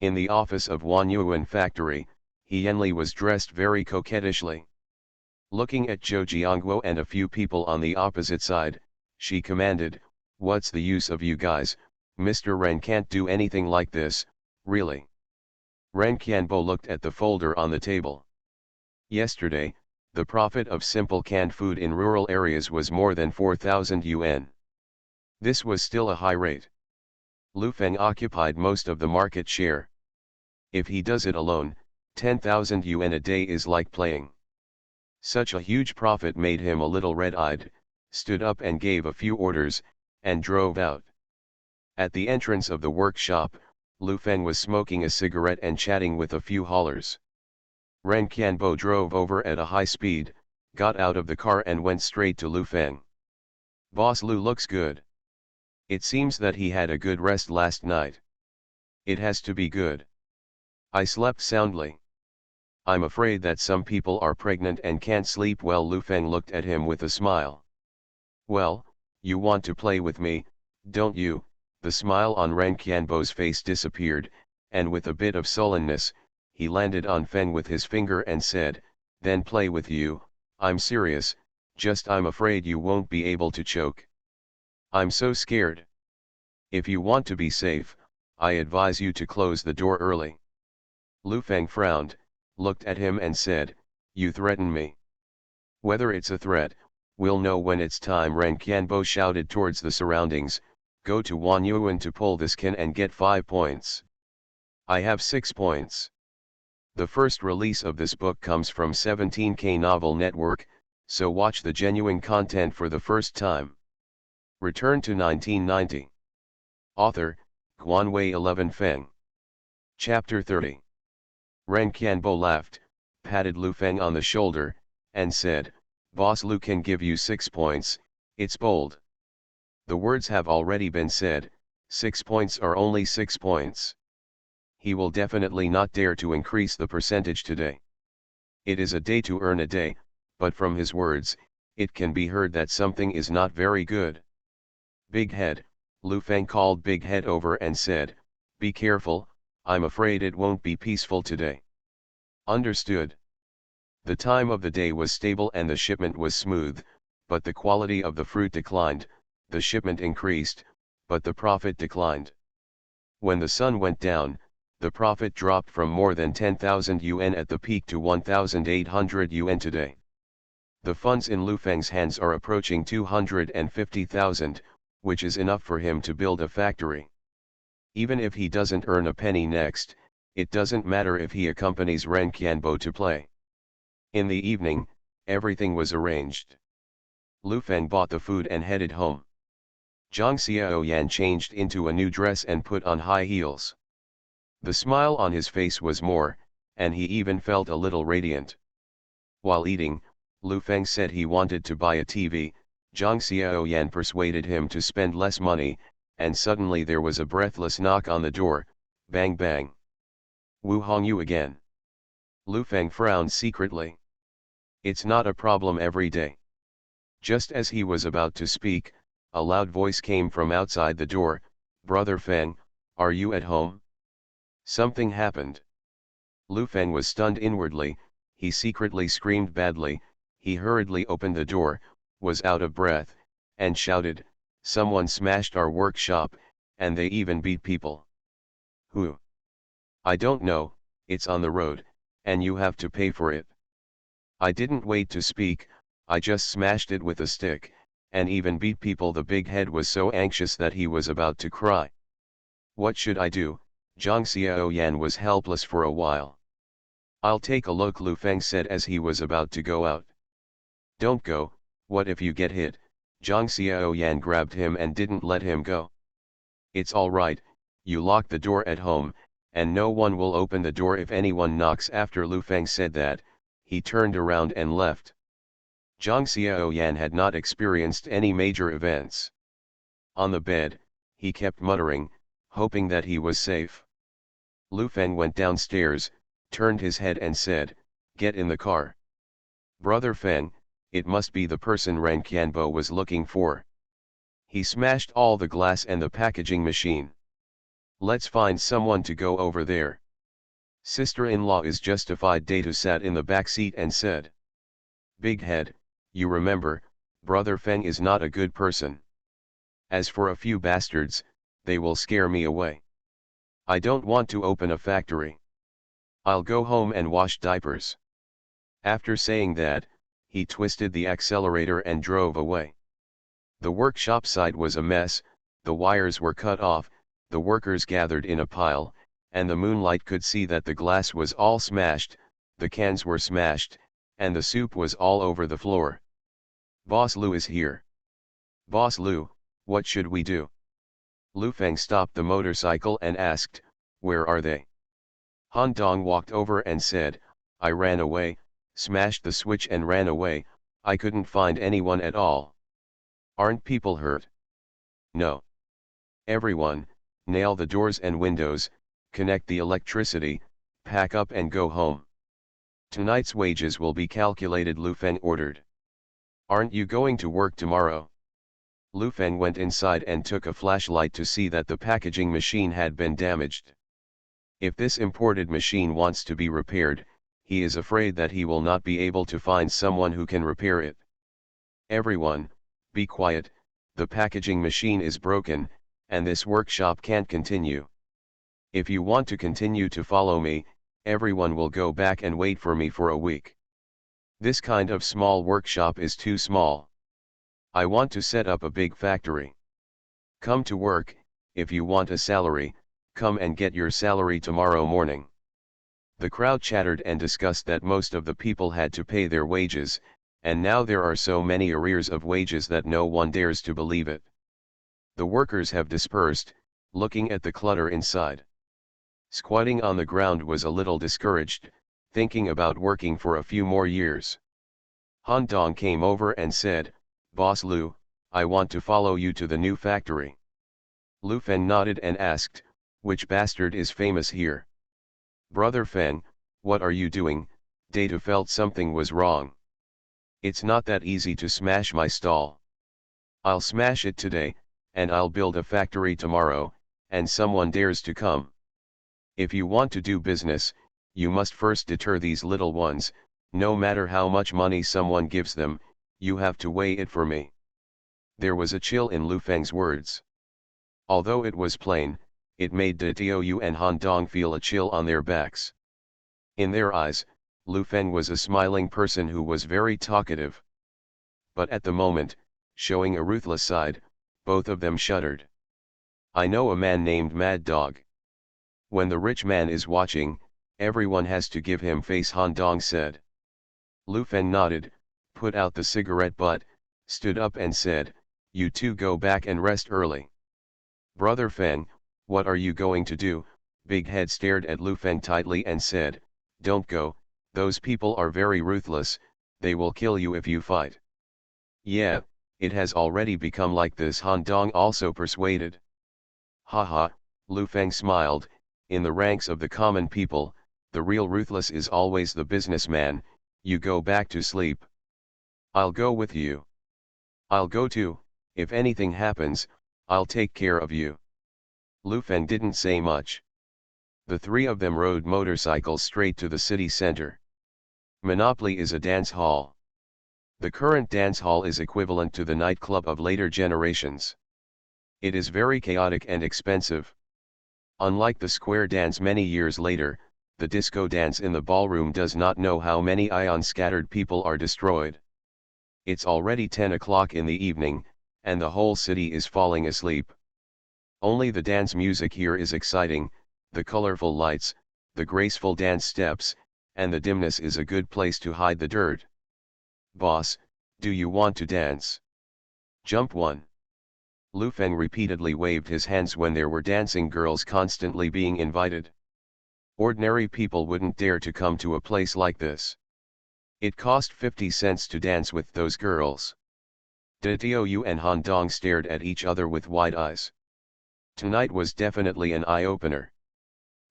In the office of Wan Yuan factory, He Yanli was dressed very coquettishly. Looking at Zhou Jiangguo and a few people on the opposite side, she commanded, what's the use of you guys? Mr. Ren can't do anything like this, really. Ren Qianbo looked at the folder on the table. Yesterday, the profit of simple canned food in rural areas was more than 4,000 yuan. This was still a high rate. Lu Feng occupied most of the market share. If he does it alone, 10,000 yuan a day is like playing. Such a huge profit made him a little red-eyed, stood up and gave a few orders, and drove out. At the entrance of the workshop, Lu Feng was smoking a cigarette and chatting with a few haulers. Ren Qianbo drove over at a high speed, got out of the car and went straight to Lu Feng. Boss Lu looks good. It seems that he had a good rest last night. It has to be good. I slept soundly. I'm afraid that some people are pregnant and can't sleep well. Lu Feng looked at him with a smile. Well, You want to play with me, don't you? The smile on Ren Qianbo's face disappeared, and with a bit of sullenness, he landed on Feng with his finger and said, then play with you. I'm serious, just I'm afraid you won't be able to choke. I'm so scared. If you want to be safe, I advise you to close the door early. Lu Feng frowned, looked at him and said, you threaten me. Whether it's a threat, we'll know when it's time. Ren Qianbo shouted towards the surroundings, go to Wan Yuan to pull this can and get 5 points. I have 6 points. The first release of this book comes from 17K Novel Network, so watch the genuine content for the first time. Return to 1990. Author, Guanwei 11 Feng. Chapter 30. Ren Qianbo laughed, patted Lu Feng on the shoulder, and said, Boss Lu can give you 6 points, it's bold. The words have already been said, 6 points are only 6 points. He will definitely not dare to increase the percentage today. It is a day to earn a day, but from his words, it can be heard that something is not very good. Big Head, Lu Feng called Big Head over and said, be careful, I'm afraid it won't be peaceful today. Understood. The time of the day was stable and the shipment was smooth, but the quality of the fruit declined, the shipment increased, but the profit declined. When the sun went down, the profit dropped from more than 10,000 yuan at the peak to 1,800 yuan today. The funds in Lu Feng's hands are approaching 250,000, which is enough for him to build a factory. Even if he doesn't earn a penny next, it doesn't matter if he accompanies Ren Qianbo to play. In the evening, everything was arranged. Lu Feng bought the food and headed home. Zhang Xiaoyan changed into a new dress and put on high heels. The smile on his face was more, and he even felt a little radiant. While eating, Lu Feng said he wanted to buy a TV, Zhang Xiaoyan persuaded him to spend less money, and suddenly there was a breathless knock on the door, bang bang. Wu Hongyu again. Lu Feng frowned secretly. It's not a problem every day. Just as he was about to speak, a loud voice came from outside the door, Brother Feng, are you at home? Something happened. Lu Feng was stunned inwardly, he secretly screamed badly, he hurriedly opened the door, was out of breath, and shouted, someone smashed our workshop, and they even beat people. Who? I don't know, it's on the road, and you have to pay for it. I didn't wait to speak, I just smashed it with a stick, and even beat people. The big head was so anxious that he was about to cry. What should I do? Zhang Xiaoyan was helpless for a while. I'll take a look, Lu Feng said as he was about to go out. Don't go, what if you get hit? Zhang Xiaoyan grabbed him and didn't let him go. It's all right, you lock the door at home, and no one will open the door if anyone knocks. After Lu Feng said that, he turned around and left. Zhang Xiaoyan had not experienced any major events. On the bed, he kept muttering, hoping that he was safe. Lu Feng went downstairs, turned his head and said, get in the car. Brother Feng, it must be the person Ren Qianbo was looking for. He smashed all the glass and the packaging machine. Let's find someone to go over there. Sister-in-law is justified. Data sat in the back seat and said, Big Head, you remember, Brother Feng is not a good person. As for a few bastards, they will scare me away. I don't want to open a factory. I'll go home and wash diapers. After saying that, he twisted the accelerator and drove away. The workshop site was a mess, the wires were cut off, the workers gathered in a pile, and the moonlight could see that the glass was all smashed, the cans were smashed, and the soup was all over the floor. Boss Lu is here. Boss Lu, what should we do? Lu Feng stopped the motorcycle and asked, where are they? Han Dong walked over and said, I ran away, smashed the switch and ran away, I couldn't find anyone at all. Aren't people hurt? No. Everyone, nail the doors and windows, connect the electricity, pack up and go home. Tonight's wages will be calculated, Lu Feng ordered. Aren't you going to work tomorrow? Lu Feng went inside and took a flashlight to see that the packaging machine had been damaged. If this imported machine wants to be repaired, he is afraid that he will not be able to find someone who can repair it. Everyone, be quiet, the packaging machine is broken, and this workshop can't continue. If you want to continue to follow me, everyone will go back and wait for me for a week. This kind of small workshop is too small. I want to set up a big factory. Come to work, if you want a salary, come and get your salary tomorrow morning. The crowd chattered and discussed that most of the people had to pay their wages, and now there are so many arrears of wages that no one dares to believe it. The workers have dispersed, looking at the clutter inside. Squatting on the ground was a little discouraged, thinking about working for a few more years. Han Dong came over and said, "Boss Lu, I want to follow you to the new factory." Lu Feng nodded and asked, "Which bastard is famous here?" "Brother Feng, what are you doing?" Data felt something was wrong. "It's not that easy to smash my stall. I'll smash it today, and I'll build a factory tomorrow, and someone dares to come. If you want to do business, you must first deter these little ones, no matter how much money someone gives them, you have to weigh it for me." There was a chill in Lu Feng's words. Although it was plain, it made De Tiu and Han Dong feel a chill on their backs. In their eyes, Lu Feng was a smiling person who was very talkative. But at the moment, showing a ruthless side, both of them shuddered. "I know a man named Mad Dog. When the rich man is watching, everyone has to give him face," Han Dong said. Lu Feng nodded, put out the cigarette butt, stood up and said, "You two go back and rest early." "Brother Feng, what are you going to do?" Big Head stared at Lu Feng tightly and said, "Don't go, those people are very ruthless, they will kill you if you fight." "Yeah, it has already become like this," Han Dong also persuaded. "Haha," Lu Feng smiled, "in the ranks of the common people, the real ruthless is always the businessman. You go back to sleep. I'll go with you. I'll go too, if anything happens, I'll take care of you." Lu Feng didn't say much. The three of them rode motorcycles straight to the city center. Monopoly is a dance hall. The current dance hall is equivalent to the nightclub of later generations. It is very chaotic and expensive. Unlike the square dance many years later, the disco dance in the ballroom does not know how many ion-scattered people are destroyed. It's already 10 o'clock in the evening, and the whole city is falling asleep. Only the dance music here is exciting, the colorful lights, the graceful dance steps, and the dimness is a good place to hide the dirt. "Boss, do you want to dance? Jump one." Lu Feng repeatedly waved his hands when there were dancing girls constantly being invited. Ordinary people wouldn't dare to come to a place like this. It cost 50 cents to dance with those girls. De Tiu and Han Dong stared at each other with wide eyes. Tonight was definitely an eye-opener.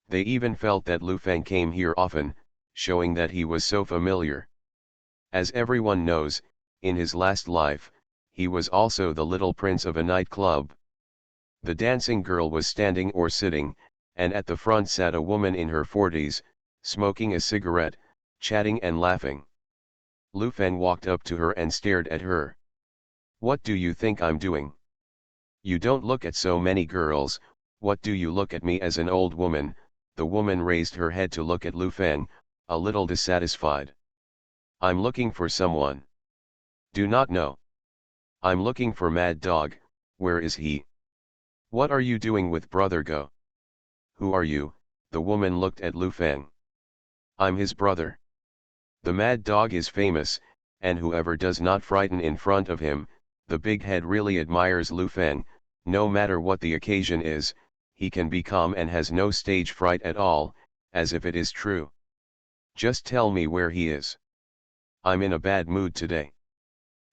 They even felt that Lu Feng came here often, showing that he was so familiar. As everyone knows, in his last life, he was also the little prince of a nightclub. The dancing girl was standing or sitting, and at the front sat a woman in her 40s, smoking a cigarette, chatting and laughing. Lu Feng walked up to her and stared at her. "What do you think I'm doing? You don't look at so many girls, what do you look at me as an old woman?" The woman raised her head to look at Lu Feng, a little dissatisfied. "I'm looking for someone." "Do not know." "I'm looking for Mad Dog, where is he?" "What are you doing with Brother Go?" "Who are you?" The woman looked at Lu Feng. "I'm his brother. The Mad Dog is famous, and whoever does not frighten in front of him." The big head really admires Lu Feng, no matter what the occasion is, he can be calm and has no stage fright at all, as if it is true. "Just tell me where he is. I'm in a bad mood today.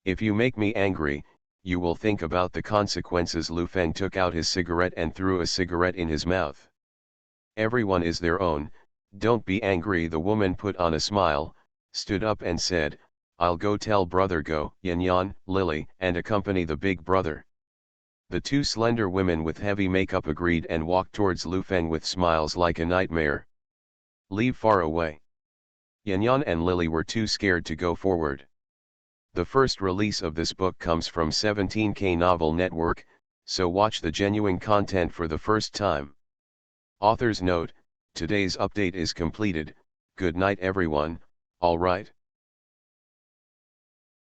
If you make me angry, you will think about the consequences." Lu Feng took out his cigarette and threw a cigarette in his mouth. "Everyone is their own, don't be angry." The woman put on a smile, stood up and said, "I'll go tell Brother Go, Yan Yan, Lily, and accompany the big brother." The two slender women with heavy makeup agreed and walked towards Lu Feng with smiles like a nightmare. Leave far away. Yanyan and Lily were too scared to go forward. The first release of this book comes from 17K Novel Network, so watch the genuine content for the first time. Author's note: today's update is completed. Good night everyone. Alright.